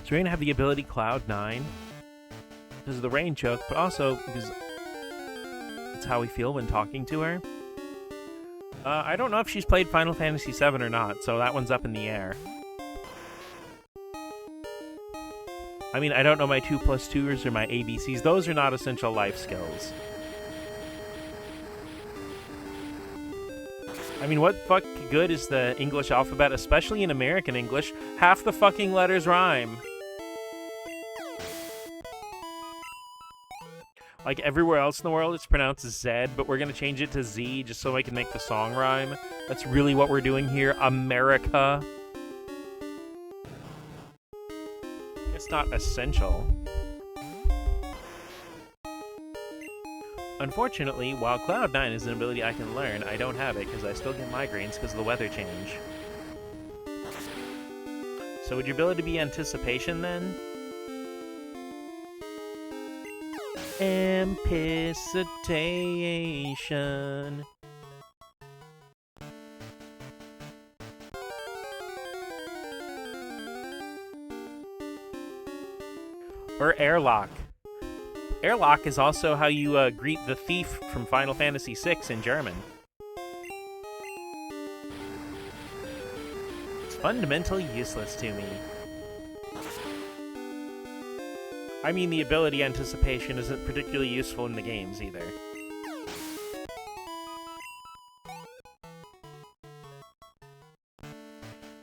Speaker 1: So we're going to have the ability Cloud 9 because of the rain choke, but also because it's how we feel when talking to her. I don't know if she's played Final Fantasy VII or not, so that one's up in the air. I mean, I don't know my 2+2s or my ABCs. Those are not essential life skills. I mean, what fuck good is the English alphabet, especially in American English? Half the fucking letters rhyme. Like, everywhere else in the world, it's pronounced Z, but we're gonna change it to Z just so I can make the song rhyme. That's really what we're doing here, America. It's not essential. Unfortunately, while Cloud 9 is an ability I can learn, I don't have it because I still get migraines because of the weather change. So would your ability be Anticipation then? Anticipation. Or Airlock. Airlock is also how you greet the thief from Final Fantasy VI in German. fundamentally useless to me. I mean, the ability anticipation isn't particularly useful in the games either.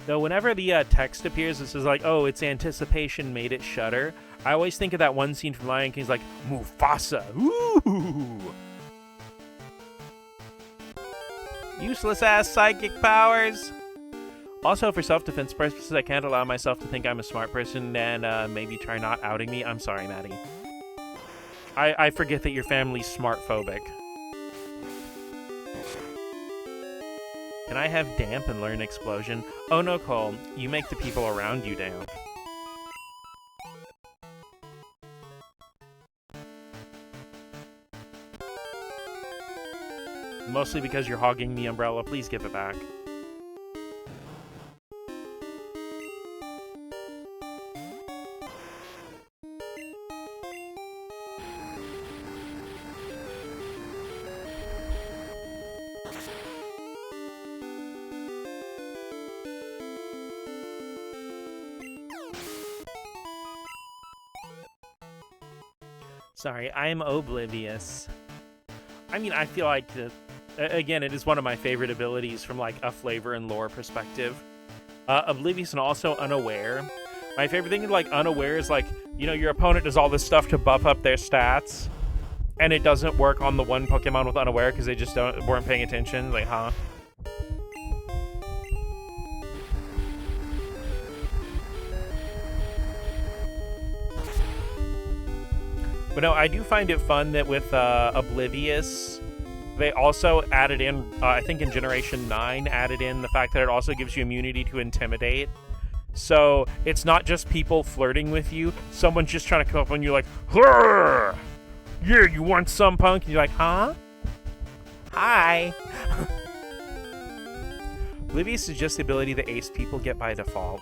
Speaker 1: Though whenever the text appears, this is like, oh, it's anticipation made it shudder. I always think of that one scene from Lion King. He's like, Mufasa. Ooh! Useless ass psychic powers. Also, for self-defense purposes, I can't allow myself to think I'm a smart person and maybe try not outing me. I'm sorry, Maddie. I forget that your family's smart-phobic. Can I have damp and learn explosion? Oh no, Cole. You make the people around you damp. Mostly because you're hogging the umbrella. Please give it back. Sorry, I'm oblivious. I mean, I feel like, again, it is one of my favorite abilities from, like, a flavor and lore perspective. Oblivious and also unaware. My favorite thing, like, unaware is, like, you know, your opponent does all this stuff to buff up their stats, and it doesn't work on the one Pokemon with unaware because they just weren't paying attention. Like, huh? But no, I do find it fun that with Oblivious, they also added in, I think in Generation 9, added in the fact that it also gives you immunity to Intimidate. So it's not just people flirting with you. Someone's just trying to come up on you like, "Hurr! Yeah, you want some, punk?" And you're like, huh? Hi. Oblivious is just the ability that ace people get by default.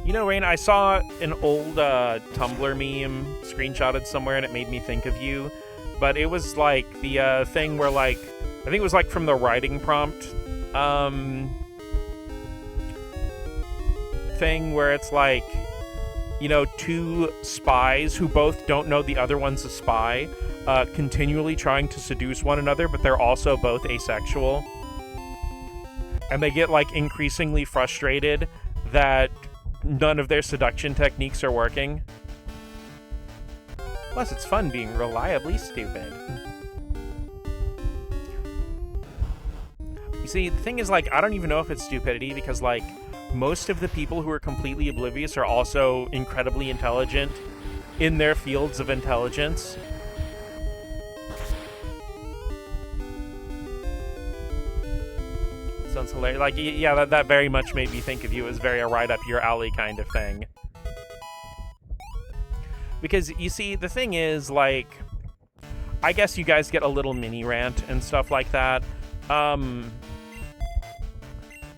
Speaker 1: You know, Rain, I saw an old Tumblr meme screenshotted somewhere, and it made me think of you. But it was like the thing where, like, I think it was like from the writing prompt thing where it's like, you know, two spies who both don't know the other one's a spy, continually trying to seduce one another, but they're also both asexual. And they get, like, increasingly frustrated that none of their seduction techniques are working. Plus, it's fun being reliably stupid. You see, the thing is, like, I don't even know if it's stupidity, because, like, most of the people who are completely oblivious are also incredibly intelligent in their fields of intelligence. Sounds hilarious. Like, yeah, that very much made me think of you as very a right up your alley kind of thing. Because, you see, the thing is, like, I guess you guys get a little mini rant and stuff like that.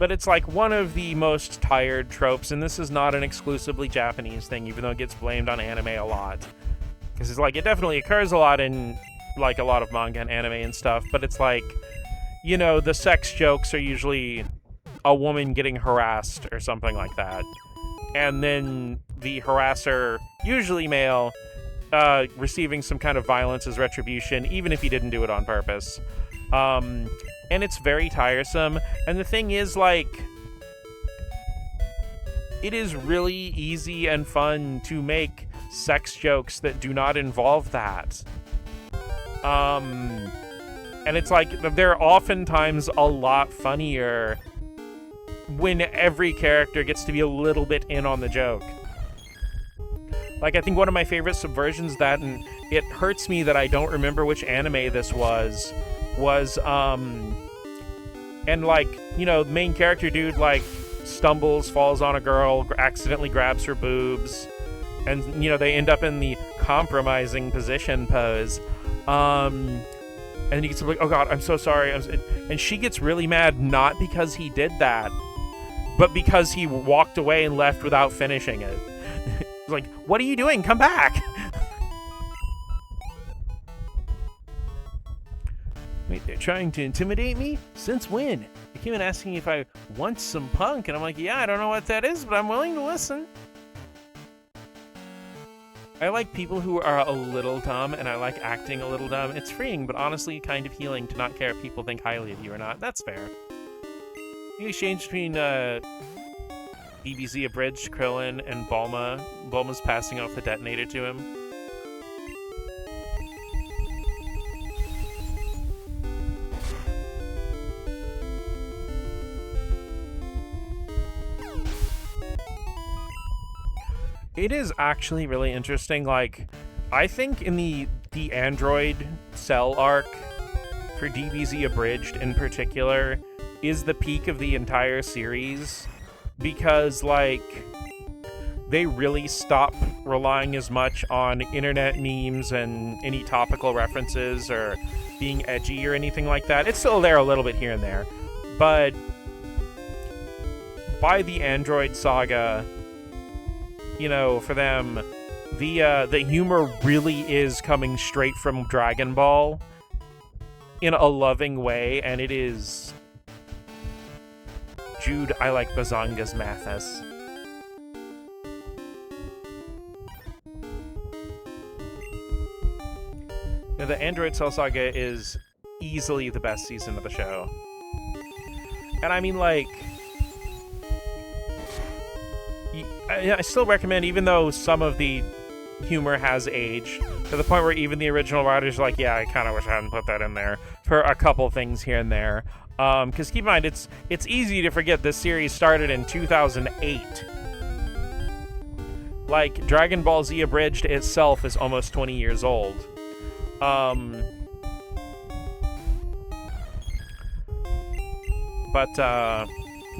Speaker 1: But it's like one of the most tired tropes, and this is not an exclusively Japanese thing, even though it gets blamed on anime a lot. Because it's like, it definitely occurs a lot in, like, a lot of manga and anime and stuff, but it's like, you know, the sex jokes are usually a woman getting harassed or something like that. And then the harasser, usually male, receiving some kind of violence as retribution, even if he didn't do it on purpose. And it's very tiresome. And the thing is, like, it is really easy and fun to make sex jokes that do not involve that. And it's like, they're oftentimes a lot funnier when every character gets to be a little bit in on the joke. Like, I think one of my favorite subversions that, and it hurts me that I don't remember which anime this was, and like, you know, the main character dude, like, stumbles, falls on a girl, accidentally grabs her boobs, and, you know, they end up in the compromising position pose. And he gets like, "Oh God, I'm so sorry." And she gets really mad, not because he did that, but because he walked away and left without finishing it. Like, what are you doing? Come back! Wait, they're trying to intimidate me? Since when? They came in asking if I want some punk, and I'm like, yeah, I don't know what that is, but I'm willing to listen. I like people who are a little dumb, and I like acting a little dumb. It's freeing, but honestly kind of healing to not care if people think highly of you or not. That's fair. The exchange between DBZ Abridged, Krillin, and Bulma. Bulma's passing off the detonator to him. It is actually really interesting. Like, I think in the Android Cell arc for DBZ Abridged in particular is the peak of the entire series, because like they really stop relying as much on internet memes and any topical references or being edgy or anything like that. It's still there a little bit here and there, but by the Android saga, you know, for them, the humor really is coming straight from Dragon Ball in a loving way, and it is... Jude, I like Bazanga's Mathis. Now, the Android Cell Saga is easily the best season of the show. And I mean, like... I still recommend, even though some of the humor has aged, to the point where even the original writers are like, yeah, I kind of wish I hadn't put that in there, for a couple things here and there. Because keep in mind, it's easy to forget this series started in 2008. Like, Dragon Ball Z Abridged itself is almost 20 years old.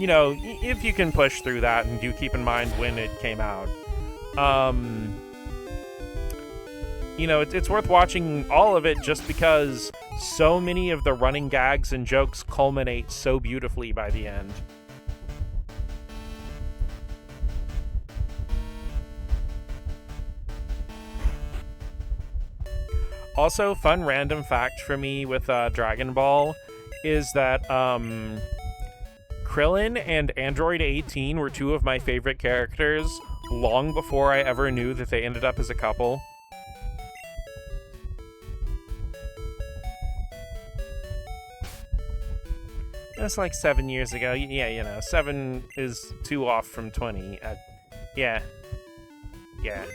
Speaker 1: You know, if you can push through that, and do keep in mind when it came out, you know, it's worth watching all of it just because so many of the running gags and jokes culminate so beautifully by the end. Also, fun random fact for me with Dragon Ball is that Krillin and Android 18 were two of my favorite characters long before I ever knew that they ended up as a couple. That's like 7 years ago. Yeah, you know, 7 is 2 off from 20. Yeah. Yeah.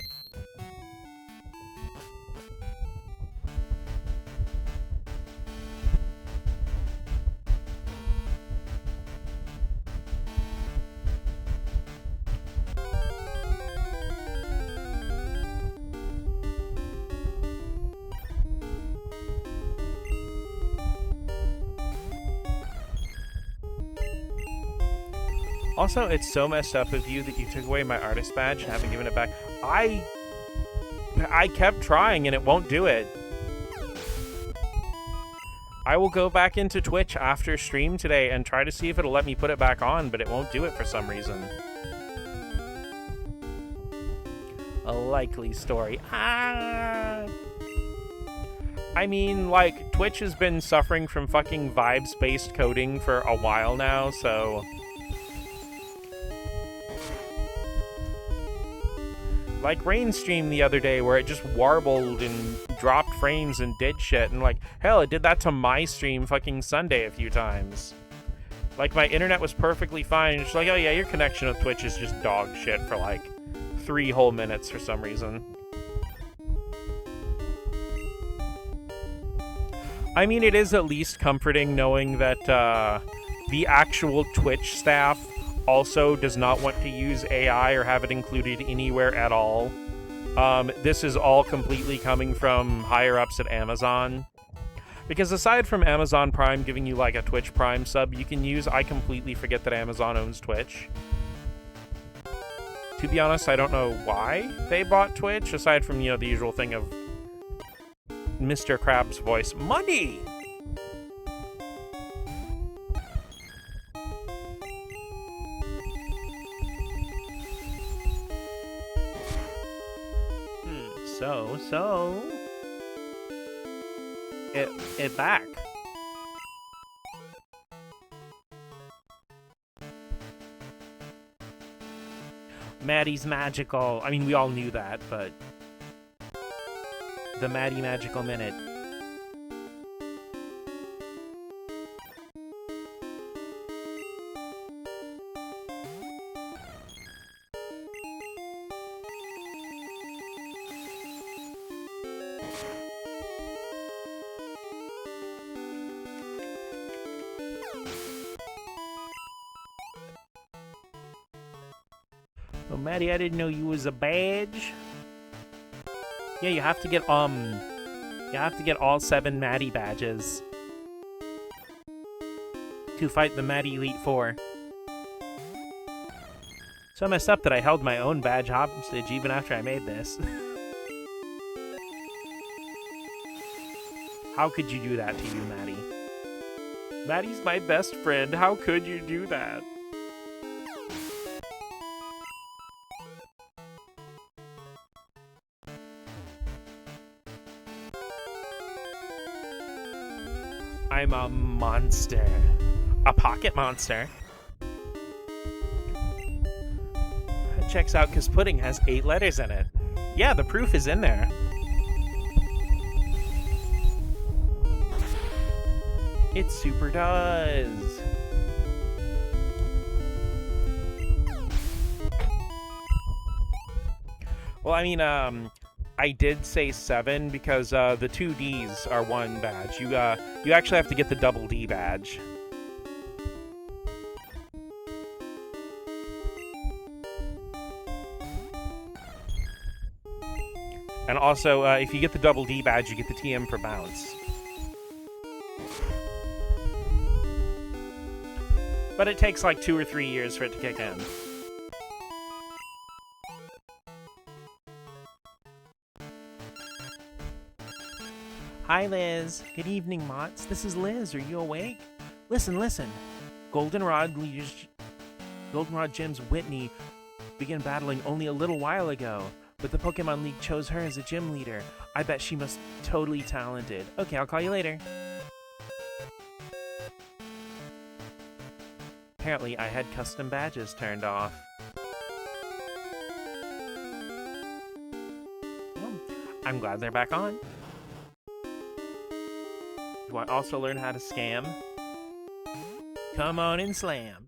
Speaker 1: Also, it's so messed up of you that you took away my artist badge and haven't given it back. I kept trying and it won't do it. I will go back into Twitch after stream today and try to see if it'll let me put it back on, but it won't do it for some reason. A likely story. I mean, like, Twitch has been suffering from fucking vibes-based coding for a while now, so... Like Rainstream the other day, where it just warbled and dropped frames and did shit, and like, hell, it did that to my stream fucking Sunday a few times. Like, my internet was perfectly fine, and it's like, oh yeah, your connection with Twitch is just dog shit for like 3 whole minutes for some reason. I mean, it is at least comforting knowing that the actual Twitch staff also does not want to use AI or have it included anywhere at all. This is all completely coming from higher-ups at Amazon. Because aside from Amazon Prime giving you like a Twitch Prime sub you can use, I completely forget that Amazon owns Twitch. To be honest, I don't know why they bought Twitch, aside from, you know, the usual thing of Mr. Krabs' voice. Money! So... It back. Maddie's magical. I mean, we all knew that, but the Maddie magical minute. Oh, Maddie, I didn't know you was a badge. Yeah, you have to get all 7 Maddie badges to fight the Maddie Elite Four. So messed up that I held my own badge hostage even after I made this. How could you do that to you, Maddie? Maddie's my best friend. How could you do that? I'm a monster. A pocket monster. That checks out because pudding has 8 letters in it. Yeah, the proof is in there. It super does. Well, I mean, I did say 7 because the 2 Ds are 1 badge. You actually have to get the double D badge. And also, if you get the double D badge, you get the TM for bounce. But it takes like 2 or 3 years for it to kick in. Hi, Liz. Good evening, Mots. This is Liz. Are you awake? Listen, listen. Goldenrod Gym's Whitney began battling only a little while ago, but the Pokemon League chose her as a gym leader. I bet she must be totally talented. Okay, I'll call you later. Apparently, I had custom badges turned off. Well, I'm glad they're back on. Do I also learn how to scam? Come on and slam.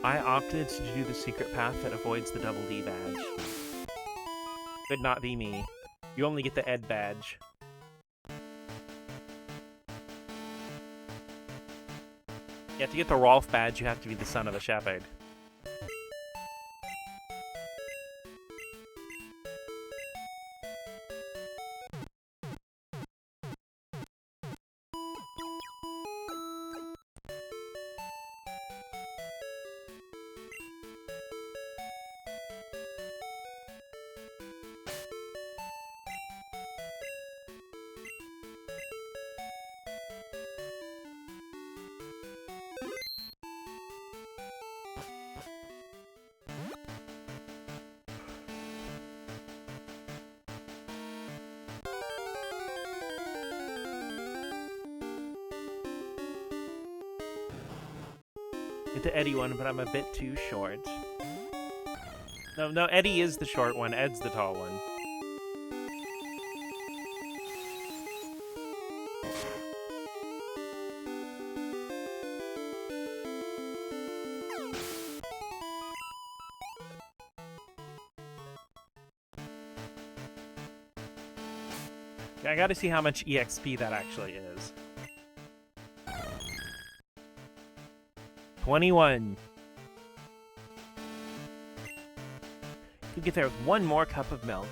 Speaker 1: I opted to do the secret path that avoids the double D badge. Could not be me. You only get the Ed badge. Yeah, to get the Rolf badge, you have to be the son of a shepherd. Get the Eddie one, but I'm a bit too short. No, Eddie is the short one. Ed's the tall one. Yeah, I gotta see how much EXP that actually is. 21. Could get there with 1 more cup of milk.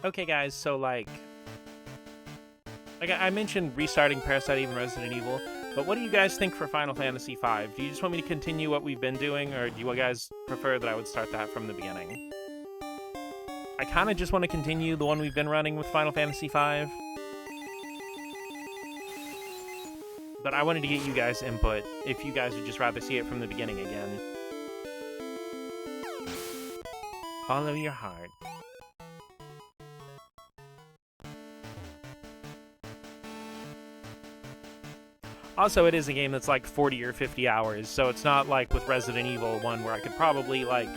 Speaker 1: Okay, guys, so, like, Like I mentioned restarting Parasite Eve and Resident Evil, but what do you guys think for Final Fantasy V? Do you just want me to continue what we've been doing, or do you guys prefer that I would start that from the beginning? I kind of just want to continue the one we've been running with Final Fantasy V. But I wanted to get you guys' input, if you guys would just rather see it from the beginning again. Follow your heart. Also, it is a game that's like 40 or 50 hours, so it's not like with Resident Evil 1 where I could probably like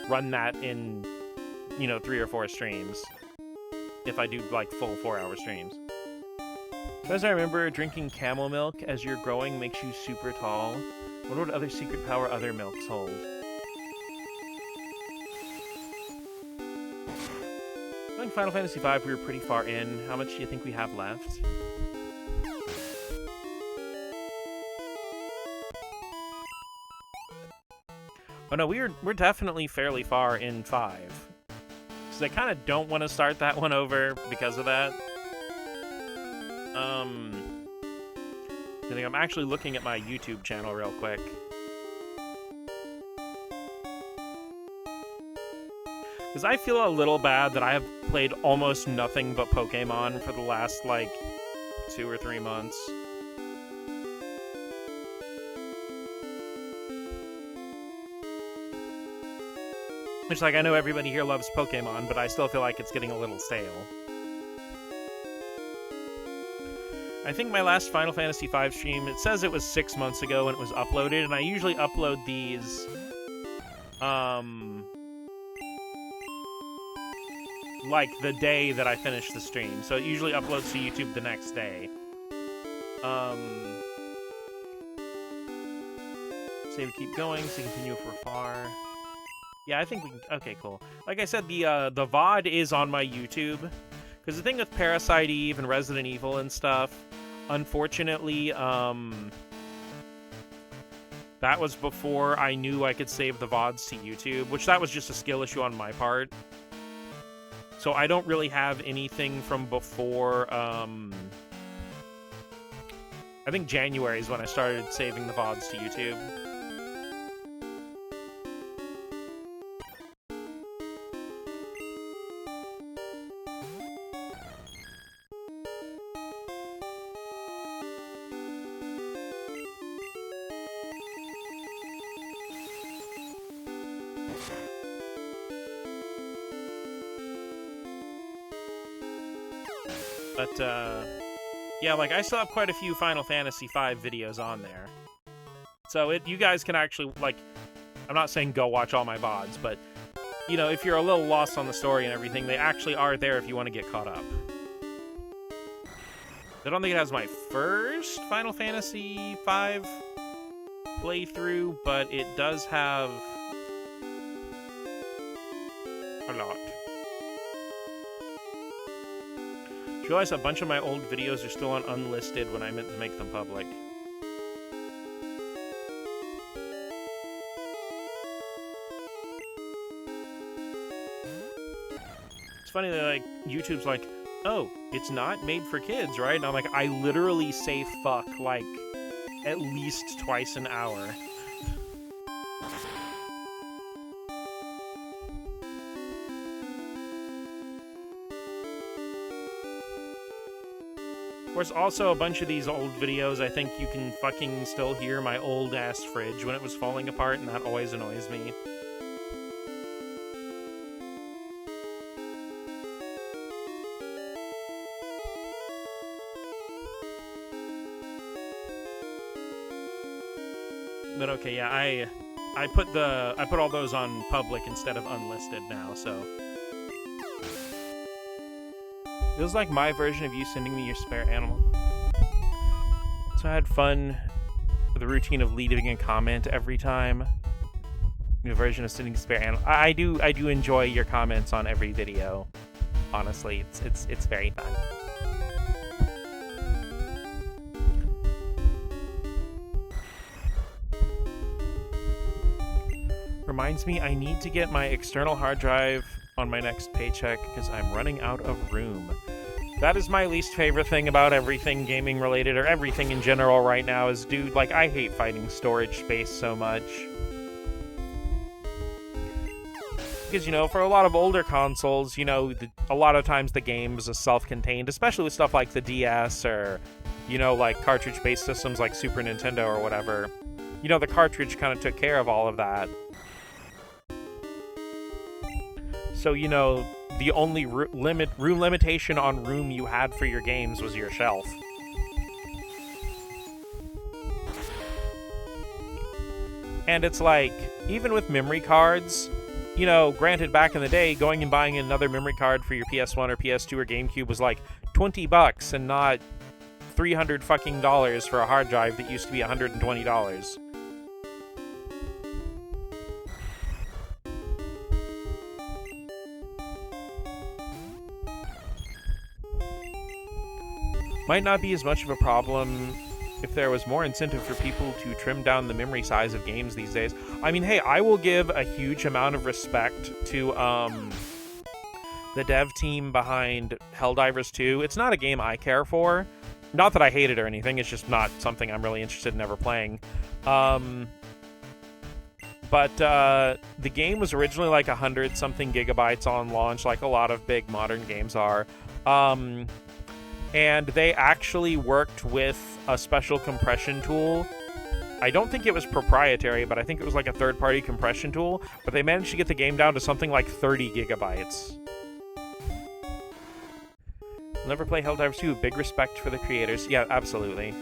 Speaker 1: run that in, you know, 3 or 4 streams. If I do like full 4-hour streams. So as I remember, drinking camel milk as you're growing makes you super tall. What would other secret power other milks hold? I think Final Fantasy V we were pretty far in. How much do you think we have left? Oh no, we're definitely fairly far in 5. So I kind of don't want to start that one over because of that. I think I'm actually looking at my YouTube channel real quick. Because I feel a little bad that I have played almost nothing but Pokemon for the last, like, 2 or 3 months. Which, like, I know everybody here loves Pokemon, but I still feel like it's getting a little stale. I think my last Final Fantasy V stream, it says it was 6 months ago when it was uploaded, and I usually upload these, like, the day that I finish the stream. So it usually uploads to YouTube the next day. Save, keep going, so continue for far. Yeah, I think we can... Okay, cool. Like I said, the VOD is on my YouTube. Because the thing with Parasite Eve and Resident Evil and stuff, unfortunately, that was before I knew I could save the VODs to YouTube, which that was just a skill issue on my part. So I don't really have anything from before, I think January is when I started saving the VODs to YouTube. But, yeah, like, I still have quite a few Final Fantasy V videos on there. So, you guys can actually, like, I'm not saying go watch all my VODs, but, you know, if you're a little lost on the story and everything, they actually are there if you want to get caught up. I don't think it has my first Final Fantasy V playthrough, but it does have a lot. I realize a bunch of my old videos are still on unlisted when I meant to make them public. It's funny that, like, YouTube's like, oh, it's not made for kids, right? And I'm like, I literally say fuck, like, at least twice an hour. There's also a bunch of these old videos. I think you can fucking still hear my old-ass fridge when it was falling apart, and that always annoys me. But okay, yeah, I put all those on public instead of unlisted now, so... Feels like my version of you sending me your spare animal. So I had fun with the routine of leaving a comment every time. Your version of sending spare animal. I do enjoy your comments on every video. Honestly, it's very fun. Reminds me, I need to get my external hard drive on my next paycheck because I'm running out of room. That is my least favorite thing about everything gaming related, or everything in general right now, is, dude, like, I hate fighting storage space so much. Because, you know, for a lot of older consoles, you know, a lot of times the games are self-contained, especially with stuff like the DS or, you know, like cartridge-based systems like Super Nintendo or whatever. You know, the cartridge kind of took care of all of that. So, you know, the only room limitation on room you had for your games was your shelf. And it's like, even with memory cards, you know, granted, back in the day, going and buying another memory card for your PS1 or PS2 or GameCube was like $20 and not $300 fucking dollars for a hard drive that used to be $120. Might not be as much of a problem if there was more incentive for people to trim down the memory size of games these days. I mean, hey, I will give a huge amount of respect to the dev team behind Helldivers 2. It's not a game I care for. Not that I hate it or anything, it's just not something I'm really interested in ever playing. But the game was originally like 100-something gigabytes on launch, like a lot of big modern games are. And they actually worked with a special compression tool. I don't think it was proprietary, but I think it was like a third-party compression tool, but they managed to get the game down to something like 30 gigabytes. I'll never play Helldivers 2. Big respect for the creators. Yeah, absolutely.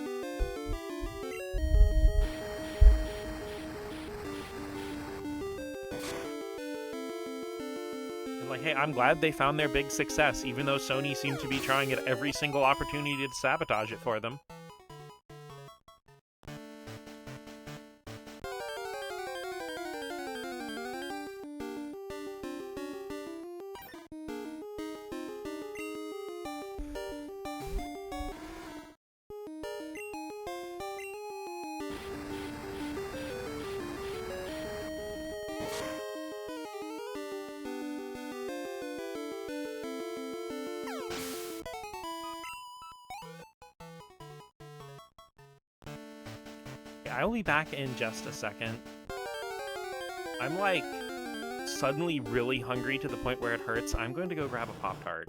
Speaker 1: Like, hey, I'm glad they found their big success, even though Sony seemed to be trying at every single opportunity to sabotage it for them. I'll be back in just a second. I'm, like, suddenly really hungry to the point where it hurts. I'm going to go grab a Pop-Tart.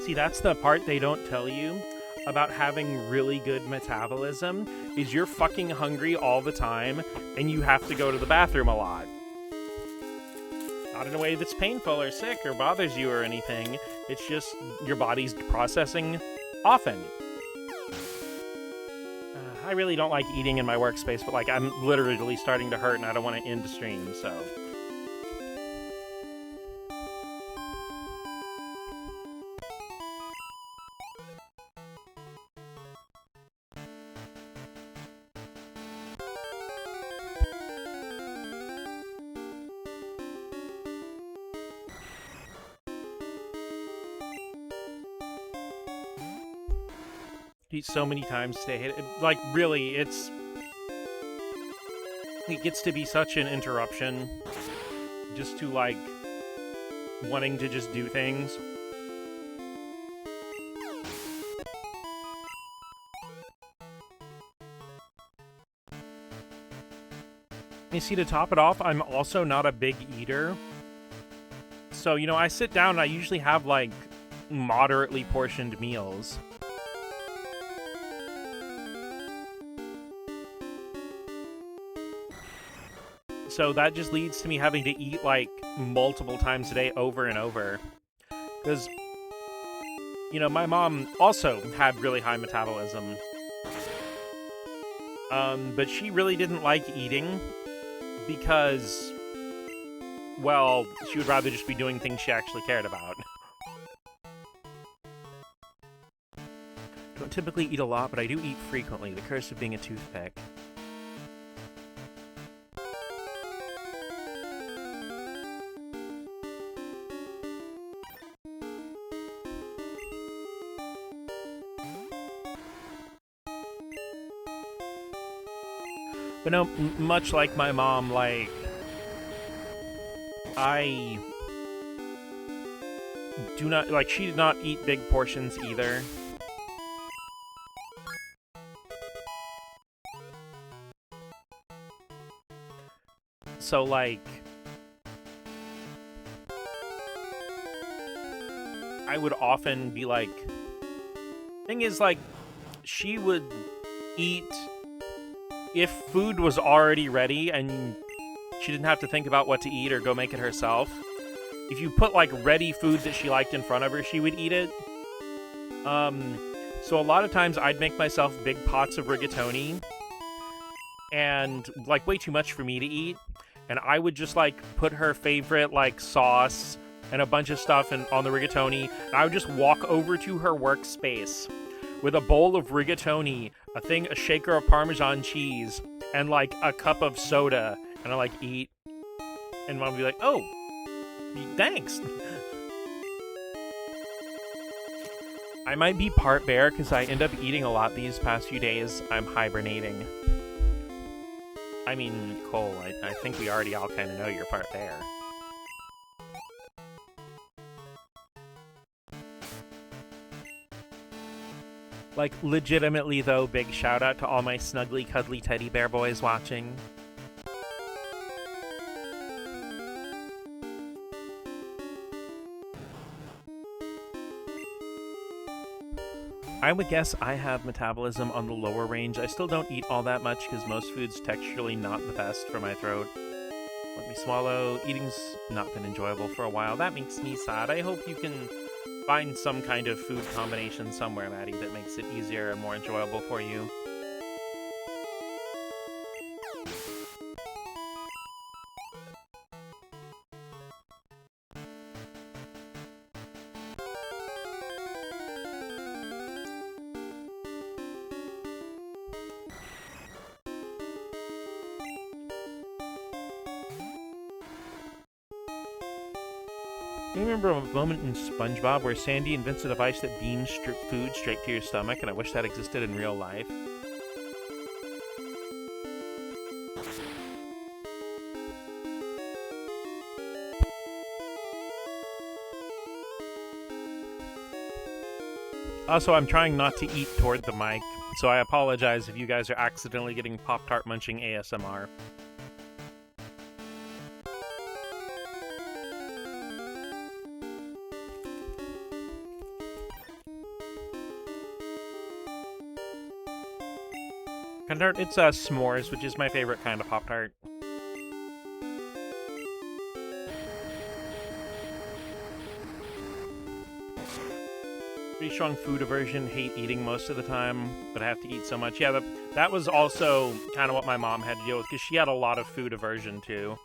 Speaker 1: See, that's the part they don't tell you about having really good metabolism, is you're fucking hungry all the time, and you have to go to the bathroom a lot. Not in a way that's painful or sick or bothers you or anything, it's just your body's processing often. I really don't like eating in my workspace, but, like, I'm literally starting to hurt and I don't want to end the stream, so... so many times today. Like, really, it gets to be such an interruption just to, like, wanting to just do things. You see, to top it off, I'm also not a big eater. So, you know, I sit down and I usually have, like, moderately portioned meals. So that just leads to me having to eat, like, multiple times a day over and over. Because You know, my mom also had really high metabolism. But she really didn't like eating because, well, she would rather just be doing things she actually cared about. Don't typically eat a lot, but I do eat frequently. The curse of being a toothpick. But no, much like my mom, like, I do not, like, she did not eat big portions either. So, like, I would often be like, thing is, like, she would eat if food was already ready and she didn't have to think about what to eat or go make it herself. If you put, like, ready food that she liked in front of her, she would eat it. So a lot of times I'd make myself big pots of rigatoni and, like, way too much for me to eat. And I would just, like, put her favorite, like, sauce and a bunch of stuff on the rigatoni. And I would just walk over to her workspace with a bowl of rigatoni, a shaker of Parmesan cheese, and, like, a cup of soda. And I, like, eat. And Mom would be like, oh, thanks. I might be part bear because I end up eating a lot these past few days. I'm hibernating. I mean, Cole, I think we already all kind of know you're part bear. Like, legitimately, though, big shout out to all my snuggly, cuddly teddy bear boys watching. I would guess I have metabolism on the lower range. I still don't eat all that much because most food's texturally not the best for my throat. Let me swallow. Eating's not been enjoyable for a while. That makes me sad. I hope you can find some kind of food combination somewhere, Maddie, that makes it easier and more enjoyable for you. I remember a moment in SpongeBob where Sandy invents a device that beams food straight to your stomach, and I wish that existed in real life. Also, I'm trying not to eat toward the mic, so I apologize if you guys are accidentally getting Pop-Tart munching ASMR. It's s'mores, which is my favorite kind of Pop-Tart. Pretty strong food aversion, hate eating most of the time, but I have to eat so much. Yeah, that was also kind of what my mom had to deal with, because she had a lot of food aversion, too.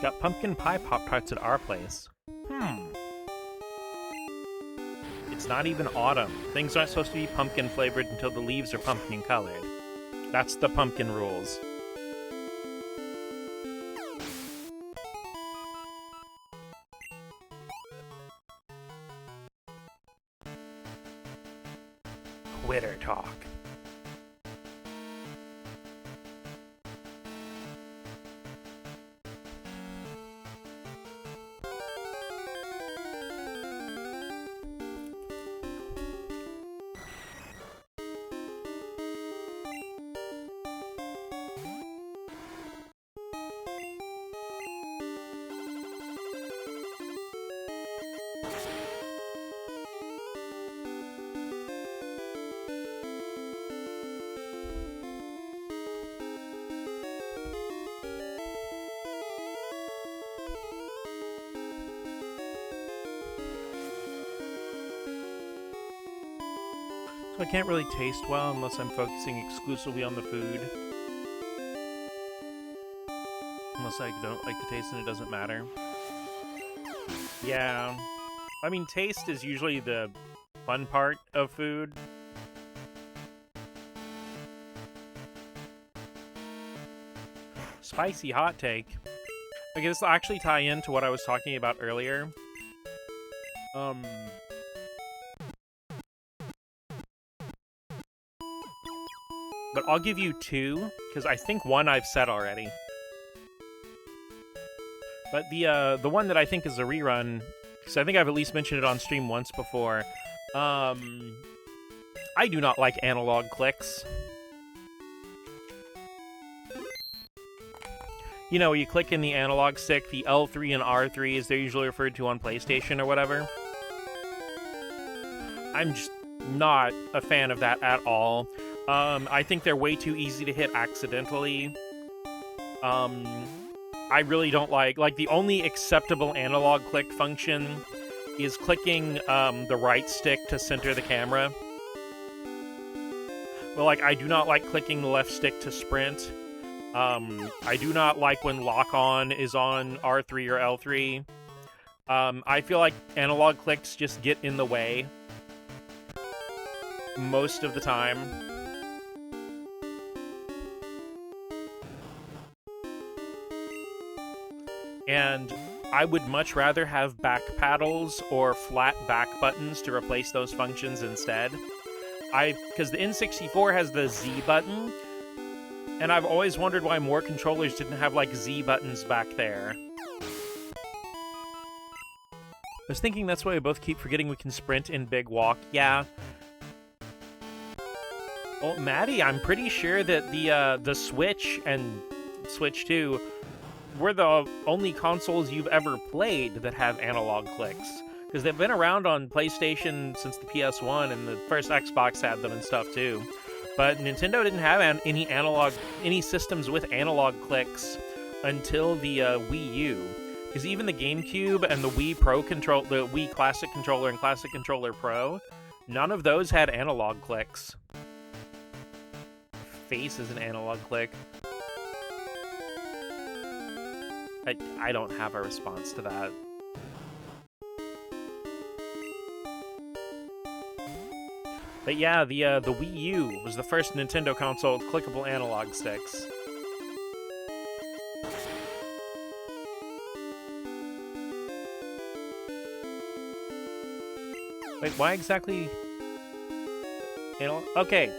Speaker 1: Got pumpkin pie Pop-Tarts at our place. It's not even autumn. Things aren't supposed to be pumpkin flavored until the leaves are pumpkin colored. That's the pumpkin rules. Quitter talk. I can't really taste well unless I'm focusing exclusively on the food. Unless I don't like the taste and it doesn't matter. Yeah. I mean, taste is usually the fun part of food. Spicy hot take. Okay, this will actually tie into what I was talking about earlier. But I'll give you two, because I think one I've said already. But the one that I think is a rerun, because I think I've at least mentioned it on stream once before, I do not like analog clicks. You know, you click in the analog stick, the L3 and R3 as they're usually referred to on PlayStation or whatever. I'm just not a fan of that at all. I think they're way too easy to hit accidentally. I really don't like the only acceptable analog click function is clicking the right stick to center the camera. But like, I do not like clicking the left stick to sprint. I do not like when lock-on is on R3 or L3. I feel like analog clicks just get in the way most of the time. And I would much rather have back paddles or flat back buttons to replace those functions instead. Because the N64 has the Z button, and I've always wondered why more controllers didn't have, like, Z buttons back there. I was thinking that's why we both keep forgetting we can sprint in Big Walk. Yeah. Well, Maddie, I'm pretty sure that the Switch and Switch 2 were the only consoles you've ever played that have analog clicks. Because they've been around on PlayStation since the PS1, and the first Xbox had them and stuff too. But Nintendo didn't have any systems with analog clicks until the Wii U. Because even the GameCube and the Wii the Wii Classic Controller and Classic Controller Pro, none of those had analog clicks. Face is an analog click. I don't have a response to that. But yeah, the Wii U was the first Nintendo console with clickable analog sticks. Wait, why exactly? Okay,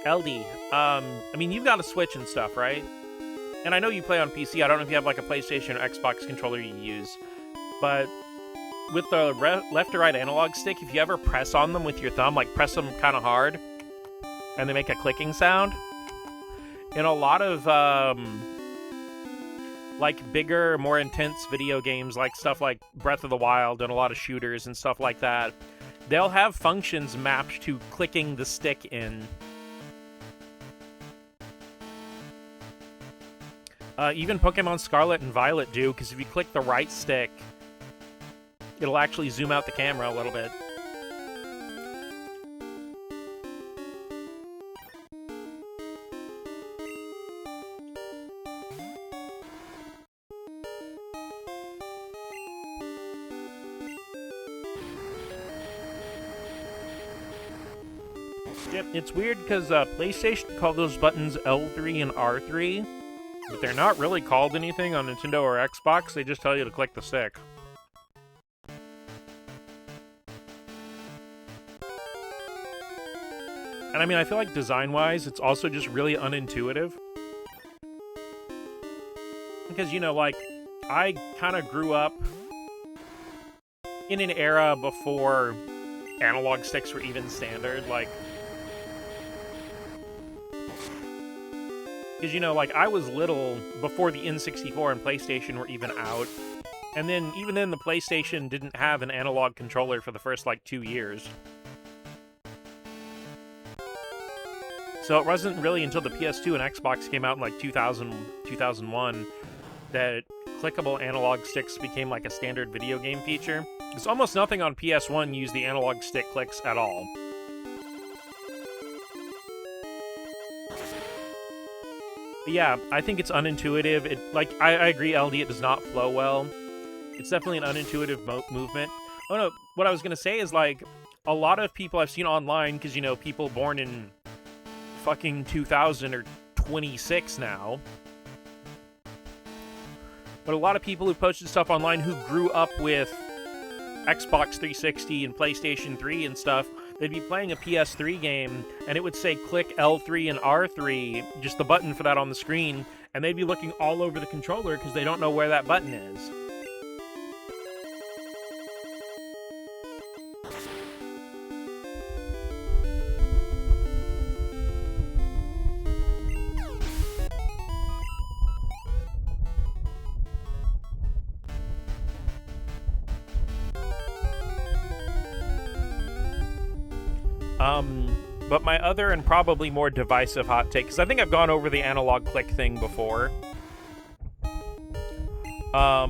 Speaker 1: LD. I mean, you've got a Switch and stuff, right? And I know you play on PC. I don't know if you have like a PlayStation or Xbox controller you use, but with the left to right analog stick, if you ever press on them with your thumb, like press them kind of hard, and they make a clicking sound, in a lot of like bigger, more intense video games, like stuff like Breath of the Wild and a lot of shooters and stuff like that, they'll have functions mapped to clicking the stick in. Even Pokemon Scarlet and Violet do, because if you click the right stick, it'll actually zoom out the camera a little bit. Yep, it's weird because PlayStation called those buttons L3 and R3, but they're not really called anything on Nintendo or Xbox. They just tell you to click the stick. And I mean, I feel like design-wise, it's also just really unintuitive. Because, you know, like, I kind of grew up in an era before analog sticks were even standard, like... Because, you know, like, I was little before the N64 and PlayStation were even out. And then, even then, the PlayStation didn't have an analog controller for the first, like, 2 years. So it wasn't really until the PS2 and Xbox came out in, like, 2000, 2001 that clickable analog sticks became, like, a standard video game feature. Because almost nothing on PS1 used the analog stick clicks at all. Yeah, I think it's unintuitive. I agree, LD, it does not flow well. It's definitely an unintuitive movement. Oh no, what I was gonna say is, like, a lot of people I've seen online, because, you know, people born in fucking 2000 are 26 now. But a lot of people who posted stuff online who grew up with Xbox 360 and PlayStation 3 and stuff, they'd be playing a PS3 game, and it would say click L3 and R3, just the button for that on the screen, and they'd be looking all over the controller because they don't know where that button is. But my other and probably more divisive hot take, because I think I've gone over the analog click thing before. But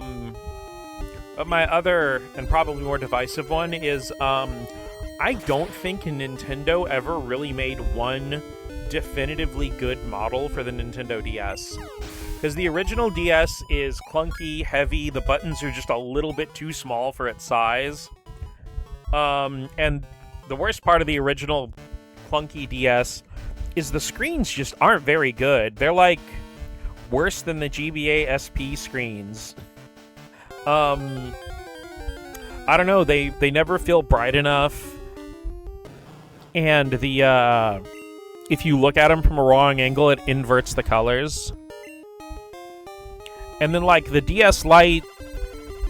Speaker 1: my other and probably more divisive one is, I don't think Nintendo ever really made one definitively good model for the Nintendo DS. Because the original DS is clunky, heavy, the buttons are just a little bit too small for its size. And the worst part of the original clunky DS is the screens just aren't very good. They're like worse than the GBA SP screens. I don't know, they never feel bright enough. And the if you look at them from a wrong angle, it inverts the colors. And then, like, the DS Lite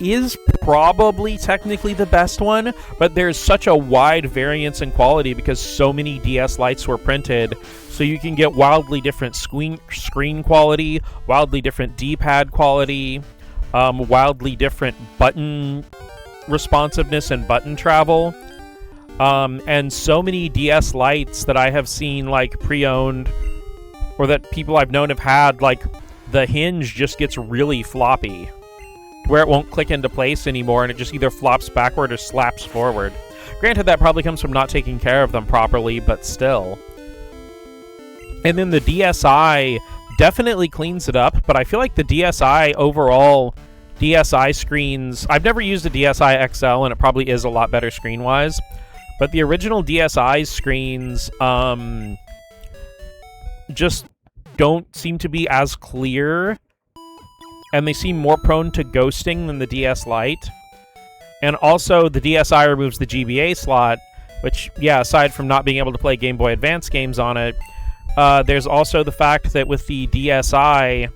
Speaker 1: is probably technically the best one, but there's such a wide variance in quality because so many DS Lites were printed, so you can get wildly different screen quality, wildly different D-pad quality, wildly different button responsiveness and button travel. And so many DS Lites that I have seen, like, pre-owned, or that people I've known have had, like, the hinge just gets really floppy, where it won't click into place anymore, and it just either flops backward or slaps forward. Granted, that probably comes from not taking care of them properly, but still. And then the DSi definitely cleans it up, but I feel like the DSi overall, DSi screens, I've never used a DSi XL, and it probably is a lot better screen-wise, but the original DSi screens just don't seem to be as clear, and they seem more prone to ghosting than the DS Lite. And also, the DSi removes the GBA slot, which, yeah, aside from not being able to play Game Boy Advance games on it, there's also the fact that with the DSi,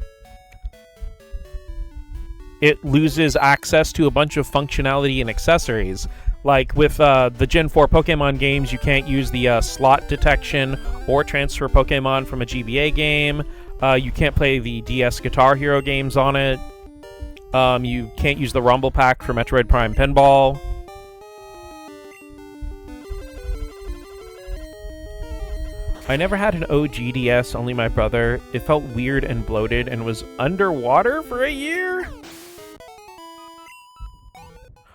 Speaker 1: it loses access to a bunch of functionality and accessories. Like, with the Gen 4 Pokemon games, you can't use the slot detection or transfer Pokemon from a GBA game. You can't play the DS Guitar Hero games on it. You can't use the Rumble Pack for Metroid Prime Pinball. I never had an OG DS, only my brother. It felt weird and bloated and was underwater for a year?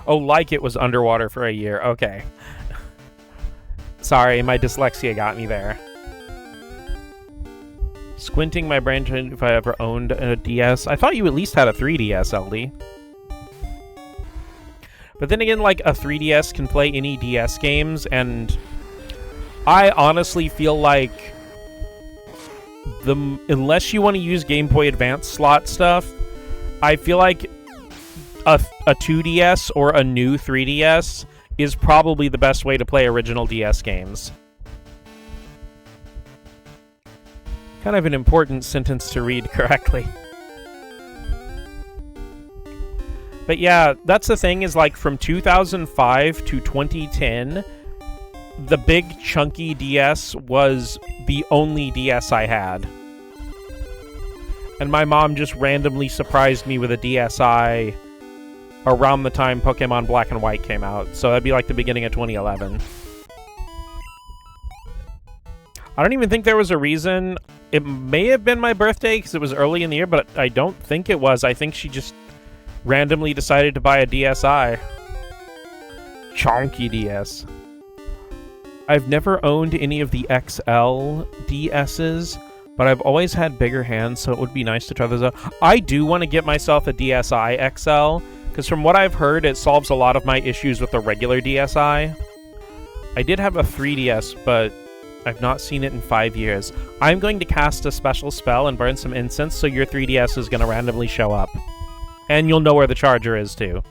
Speaker 1: Oh, like it was underwater for a year. Okay. Sorry, my dyslexia got me there. Squinting my brain trying if I ever owned a DS. I thought you at least had a 3DS, LD. But then again, like, a 3DS can play any DS games, and I honestly feel like unless you want to use Game Boy Advance slot stuff, I feel like a 2DS or a new 3DS is probably the best way to play original DS games. Kind of an important sentence to read correctly. But yeah, that's the thing, is like from 2005 to 2010, the big chunky DS was the only DS I had. And my mom just randomly surprised me with a DSi around the time Pokemon Black and White came out. So that'd be like the beginning of 2011. I don't even think there was a reason. It may have been my birthday because it was early in the year, but I don't think it was. I think she just randomly decided to buy a DSi. Chonky DS. I've never owned any of the XL DSs, but I've always had bigger hands, so it would be nice to try those out. I do want to get myself a DSi XL, because from what I've heard, it solves a lot of my issues with the regular DSi. I did have a 3DS, but I've not seen it in 5 years. I'm going to cast a special spell and burn some incense, so your 3DS is going to randomly show up. And you'll know where the charger is, too.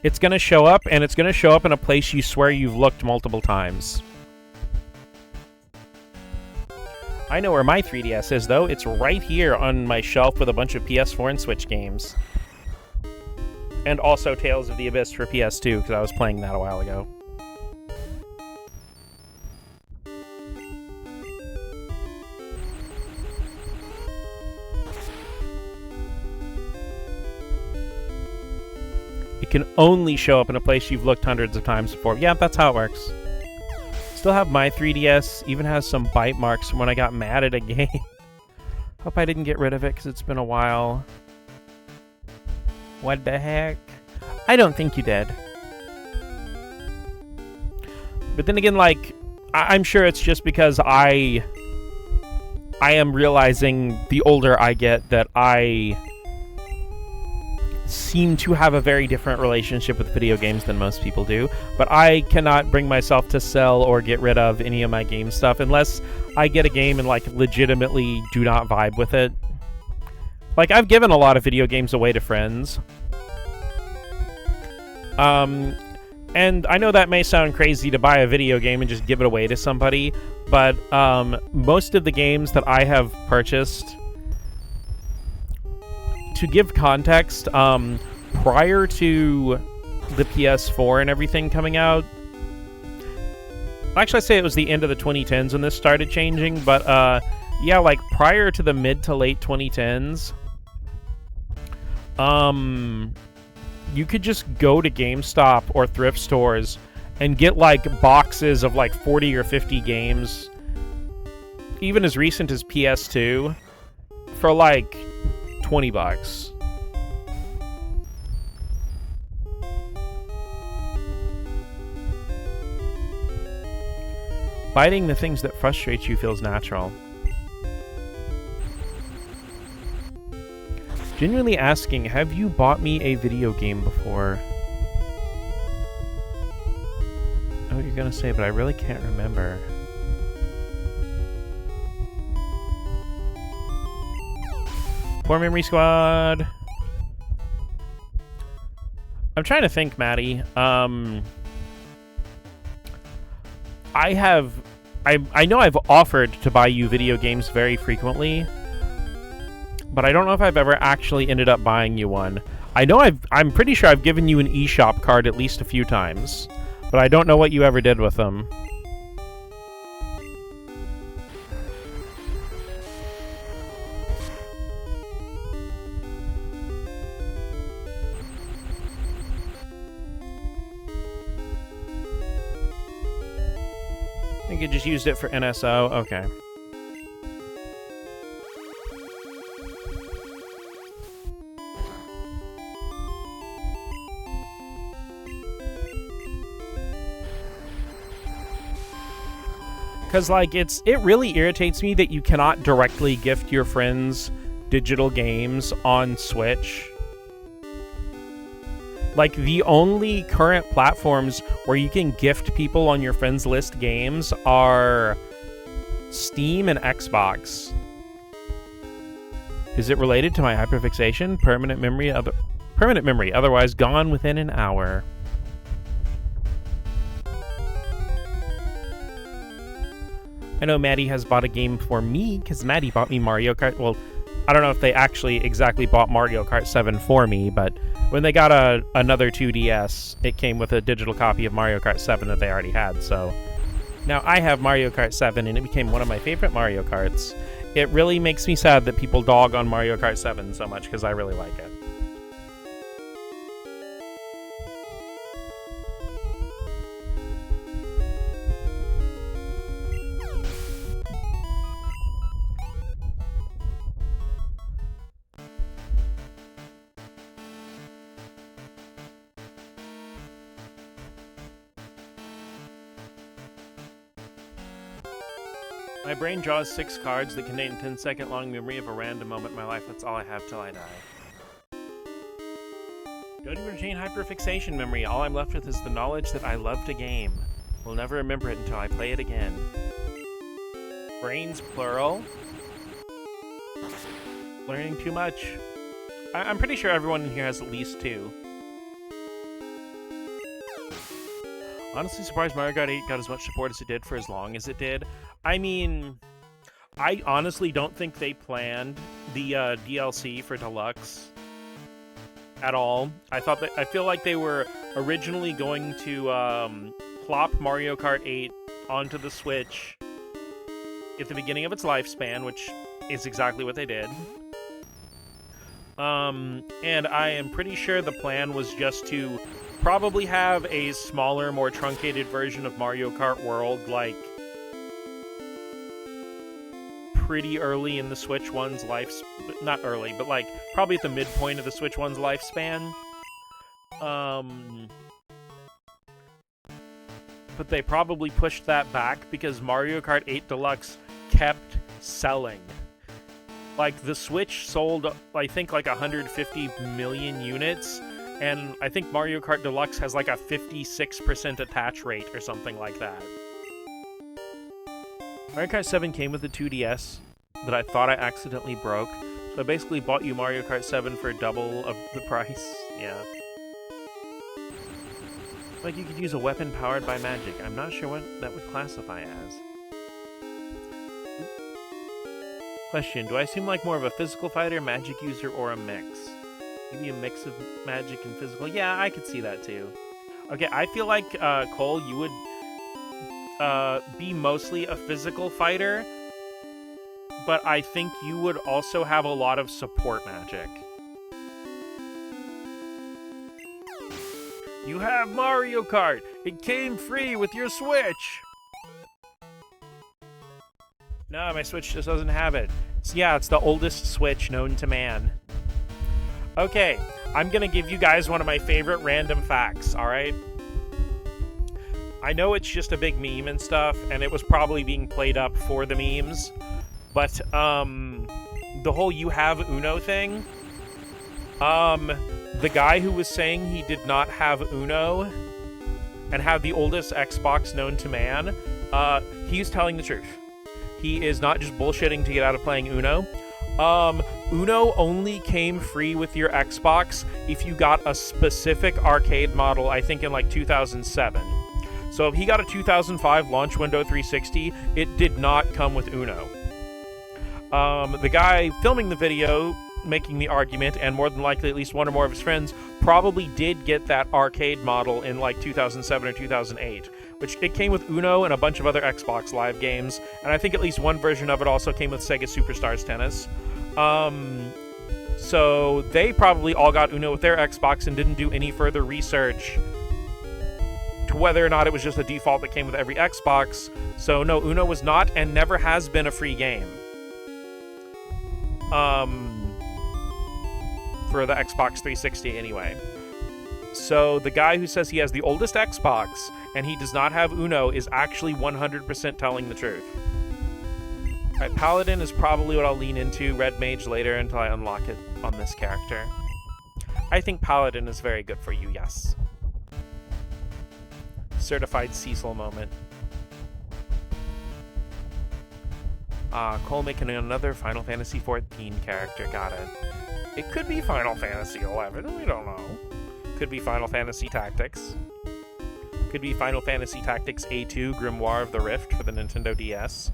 Speaker 1: It's going to show up, and it's going to show up in a place you swear you've looked multiple times. I know where my 3DS is, though. It's right here on my shelf with a bunch of PS4 and Switch games. And also Tales of the Abyss for PS2, because I was playing that a while ago. It can only show up in a place you've looked hundreds of times before. Yeah, that's how it works. Still have my 3DS. Even has some bite marks from when I got mad at a game. Hope I didn't get rid of it, because it's been a while. What the heck? I don't think you did. But then again, like, I'm sure it's just because I am realizing the older I get that I seem to have a very different relationship with video games than most people do. But I cannot bring myself to sell or get rid of any of my game stuff unless I get a game and, like, legitimately do not vibe with it. Like, I've given a lot of video games away to friends. And I know that may sound crazy to buy a video game and just give it away to somebody, but most of the games that I have purchased, to give context, prior to the PS4 and everything coming out, actually I say it was the end of the 2010s when this started changing, but yeah, like prior to the mid to late 2010s, you could just go to GameStop or thrift stores and get, like, boxes of, like, 40 or 50 games, even as recent as PS2, for, like, $20. Biting the things that frustrate you feels natural. Genuinely asking, have you bought me a video game before? I know what you're gonna say, but I really can't remember. Poor Memory Squad. I'm trying to think, Maddie. I know I've offered to buy you video games very frequently, but I don't know if I've ever actually ended up buying you one. I'm pretty sure I've given you an eShop card at least a few times, but I don't know what you ever did with them. I think you just used it for NSO. Okay. Because, like, it really irritates me that you cannot directly gift your friends digital games on Switch. Like, the only current platforms where you can gift people on your friends list games are Steam and Xbox. Is it related to my hyperfixation? Permanent memory, otherwise gone within an hour. I know Maddie has bought a game for me, because Maddie bought me Mario Kart. Well, I don't know if they actually exactly bought Mario Kart 7 for me, but when they got another 2DS, it came with a digital copy of Mario Kart 7 that they already had, so now I have Mario Kart 7, and it became one of my favorite Mario Karts. It really makes me sad that people dog on Mario Kart 7 so much, because I really like it. My brain draws 6 cards that contain a 10-second long memory of a random moment in my life. That's all I have till I die. Don't even retain hyperfixation memory. All I'm left with is the knowledge that I loved a game. Will never remember it until I play it again. Brains, plural. Learning too much. I'm pretty sure everyone in here has at least 2. Honestly surprised Mario Kart 8 got as much support as it did for as long as it did. I mean, I honestly don't think they planned the DLC for Deluxe at all. I feel like they were originally going to plop Mario Kart 8 onto the Switch at the beginning of its lifespan, which is exactly what they did. And I am pretty sure the plan was just to probably have a smaller, more truncated version of Mario Kart World, like, pretty early in the Switch One's life... Not early, but, like, probably at the midpoint of the Switch One's lifespan. But they probably pushed that back because Mario Kart 8 Deluxe kept selling. Like, the Switch sold, I think, like 150 million units, and I think Mario Kart Deluxe has like a 56% attach rate or something like that. Mario Kart 7 came with a 2DS that I thought I accidentally broke, so I basically bought you Mario Kart 7 for double of the price. Yeah. Like you could use a weapon powered by magic. I'm not sure what that would classify as. Question, do I seem like more of a physical fighter, magic user, or a mix? Maybe a mix of magic and physical? Yeah, I could see that too. Okay, I feel like, Cole, you would be mostly a physical fighter, but I think you would also have a lot of support magic. You have Mario Kart! It came free with your Switch! No, my Switch just doesn't have it. Yeah, it's the oldest Switch known to man. Okay, I'm gonna give you guys one of my favorite random facts, alright? I know it's just a big meme and stuff, and it was probably being played up for the memes, but, the whole you have Uno thing, the guy who was saying he did not have Uno and have the oldest Xbox known to man, he's telling the truth. He is not just bullshitting to get out of playing Uno. Uno only came free with your Xbox if you got a specific arcade model, I think in like 2007. So if he got a 2005 launch window 360, it did not come with Uno. The guy filming the video, making the argument, and more than likely at least one or more of his friends, probably did get that arcade model in like 2007 or 2008. Which it came with Uno and a bunch of other Xbox Live games, and I think at least one version of it also came with Sega Superstars Tennis. So they probably all got Uno with their Xbox and didn't do any further research to whether or not it was just a default that came with every Xbox. So no, Uno was not and never has been a free game. For the Xbox 360 anyway. So the guy who says he has the oldest Xbox and he does not have Uno is actually 100% telling the truth. Alright, Paladin is probably what I'll lean into. Red Mage later until I unlock it on this character. I think Paladin is very good for you, yes. Certified Cecil moment. Cole making another Final Fantasy XIV character, got it. It could be Final Fantasy XI, we don't know. Could be Final Fantasy Tactics. Could be Final Fantasy Tactics A2 Grimoire of the Rift for the Nintendo DS.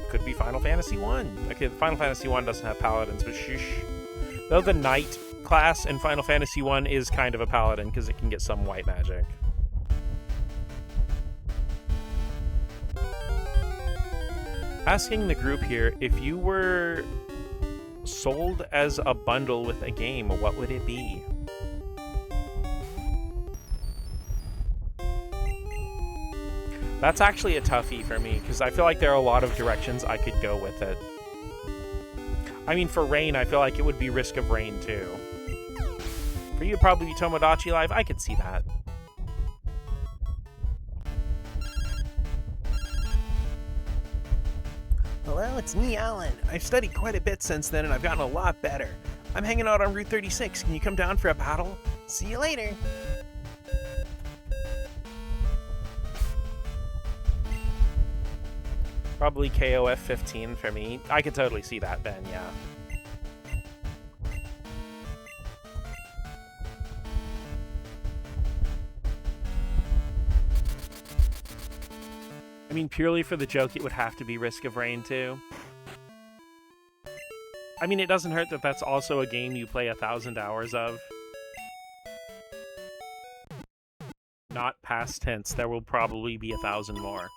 Speaker 1: Could be Final Fantasy 1. Okay, Final Fantasy 1 doesn't have paladins, but shush. Though the Knight class in Final Fantasy 1 is kind of a paladin because it can get some white magic. Asking the group here, if you were sold as a bundle with a game, what would it be? That's actually a toughie for me, because I feel like there are a lot of directions I could go with it. I mean, for Rain, I feel like it would be Risk of Rain, too. For you, it'd probably be Tomodachi Life. I could see that. Hello, it's me, Alan. I've studied quite a bit since then, and I've gotten a lot better. I'm hanging out on Route 36. Can you come down for a battle? See you later. Probably KOF 15 for me. I could totally see that, Ben, yeah. I mean, purely for the joke, it would have to be Risk of Rain 2. I mean, it doesn't hurt that that's also a game you play 1,000 hours of. Not past tense, there will probably be 1,000 more.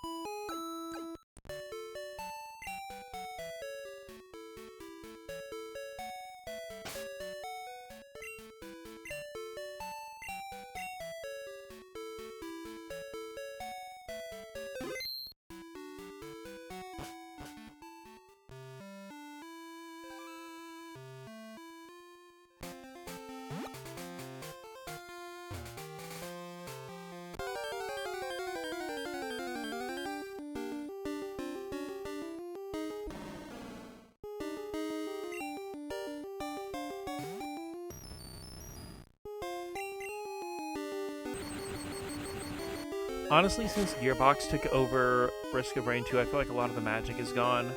Speaker 1: Honestly, since Gearbox took over Risk of Rain 2, I feel like a lot of the magic is gone.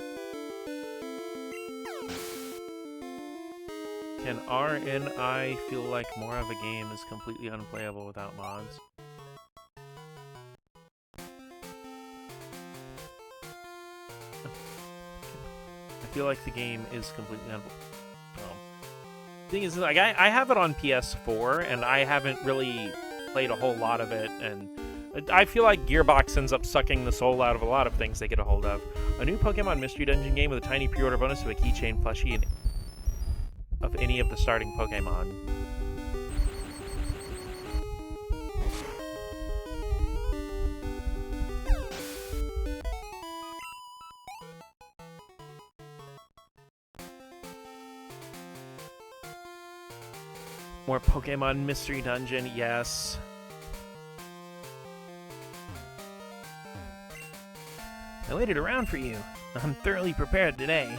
Speaker 1: Can RNI feel like more of a game is completely unplayable without mods? I feel like the game is completely unplayable. Oh. Thing is, like, I have it on PS4, and I haven't really played a whole lot of it, and I feel like Gearbox ends up sucking the soul out of a lot of things they get a hold of. A new Pokemon Mystery Dungeon game with a tiny pre-order bonus of a keychain plushie of any of the starting Pokemon. More Pokemon Mystery Dungeon, yes. I waited around for you. I'm thoroughly prepared today.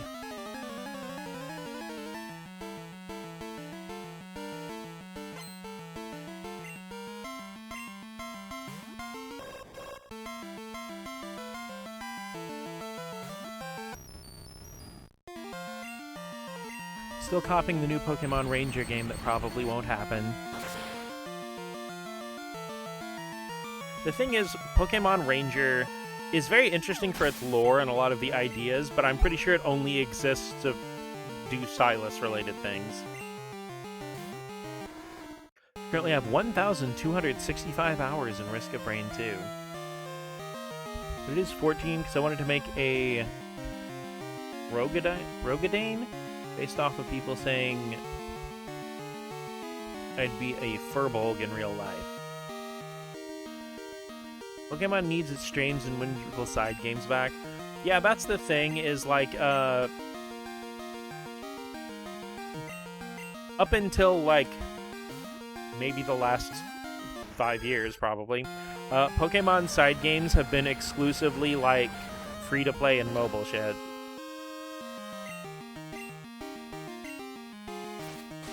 Speaker 1: Still copying the new Pokemon Ranger game that probably won't happen. The thing is, Pokemon Ranger is very interesting for its lore and a lot of the ideas, but I'm pretty sure it only exists to do Silas-related things. Currently have 1,265 hours in Risk of Rain 2. But it is 14 because I wanted to make a Rogadane based off of people saying I'd be a Furbolg in real life. Pokemon needs its strange and whimsical side games back. Yeah, that's the thing, is like, up until, like, maybe the last 5 years, probably, Pokemon side games have been exclusively, like, free-to-play and mobile shit.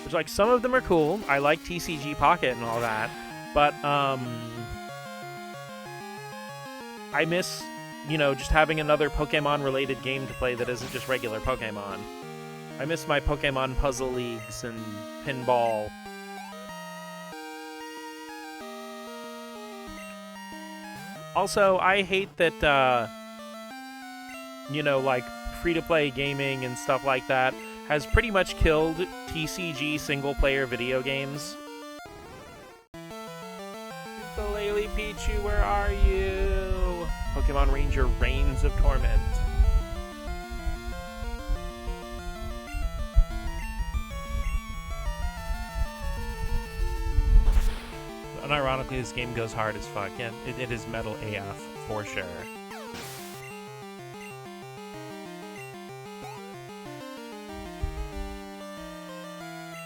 Speaker 1: Which, like, some of them are cool. I like TCG Pocket and all that, but, I miss, you know, just having another Pokemon-related game to play that isn't just regular Pokemon. I miss my Pokemon Puzzle Leagues and Pinball. Also, I hate that, you know, like, free-to-play gaming and stuff like that has pretty much killed TCG single-player video games. Lily Pichu, where are you? Pokemon Ranger Reigns of Torment. Unironically, this game goes hard as fuck. Yeah, it is metal AF, for sure.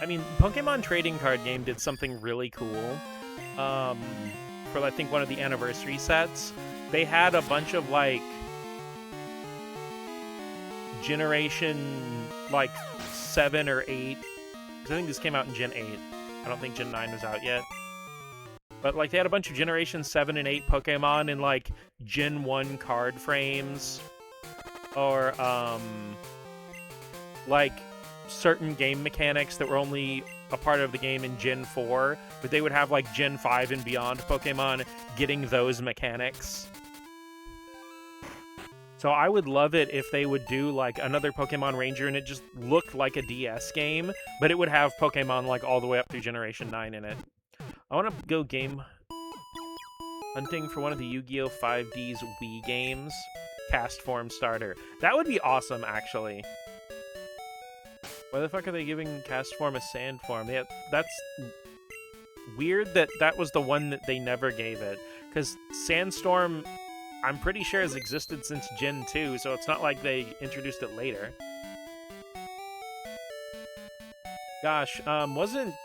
Speaker 1: I mean, Pokemon Trading Card Game did something really cool. For, I think, one of the anniversary sets. They had a bunch of, like, Generation, like, 7 or 8. Because I think this came out in Gen 8. I don't think Gen 9 was out yet. But, like, they had a bunch of Generation 7 and 8 Pokemon in, like, Gen 1 card frames. Or, like, certain game mechanics that were only a part of the game in Gen 4. But they would have, like, Gen 5 and beyond Pokemon getting those mechanics. So I would love it if they would do, like, another Pokemon Ranger and it just looked like a DS game, but it would have Pokemon, like, all the way up through Generation 9 in it. I want to go game hunting for one of the Yu-Gi-Oh! 5D's Wii games. Cast Form Starter. That would be awesome, actually. Why the fuck are they giving Cast Form a Sand Form? Yeah, that's weird that that was the one that they never gave it. Because Sandstorm, I'm pretty sure, has existed since Gen 2, so it's not like they introduced it later. Gosh, wasn't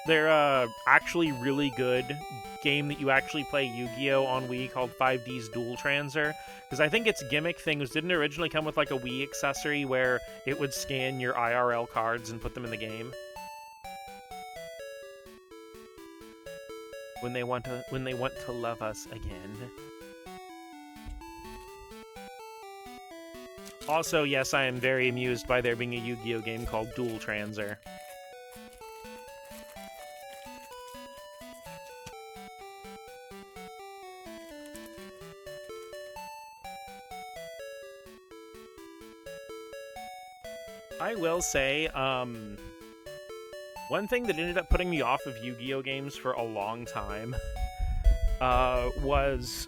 Speaker 1: there actually really good game that you actually play Yu-Gi-Oh! On Wii called 5D's Dual Transer? Because I think its gimmick thing was, didn't it originally come with like a Wii accessory where it would scan your IRL cards and put them in the game? When they want to love us again. Also, yes, I am very amused by there being a Yu-Gi-Oh! Game called Dual Transer. I will say, one thing that ended up putting me off of Yu-Gi-Oh! Games for a long time was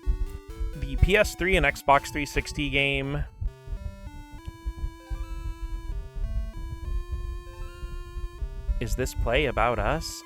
Speaker 1: the PS3 and Xbox 360 game Is This Play About Us?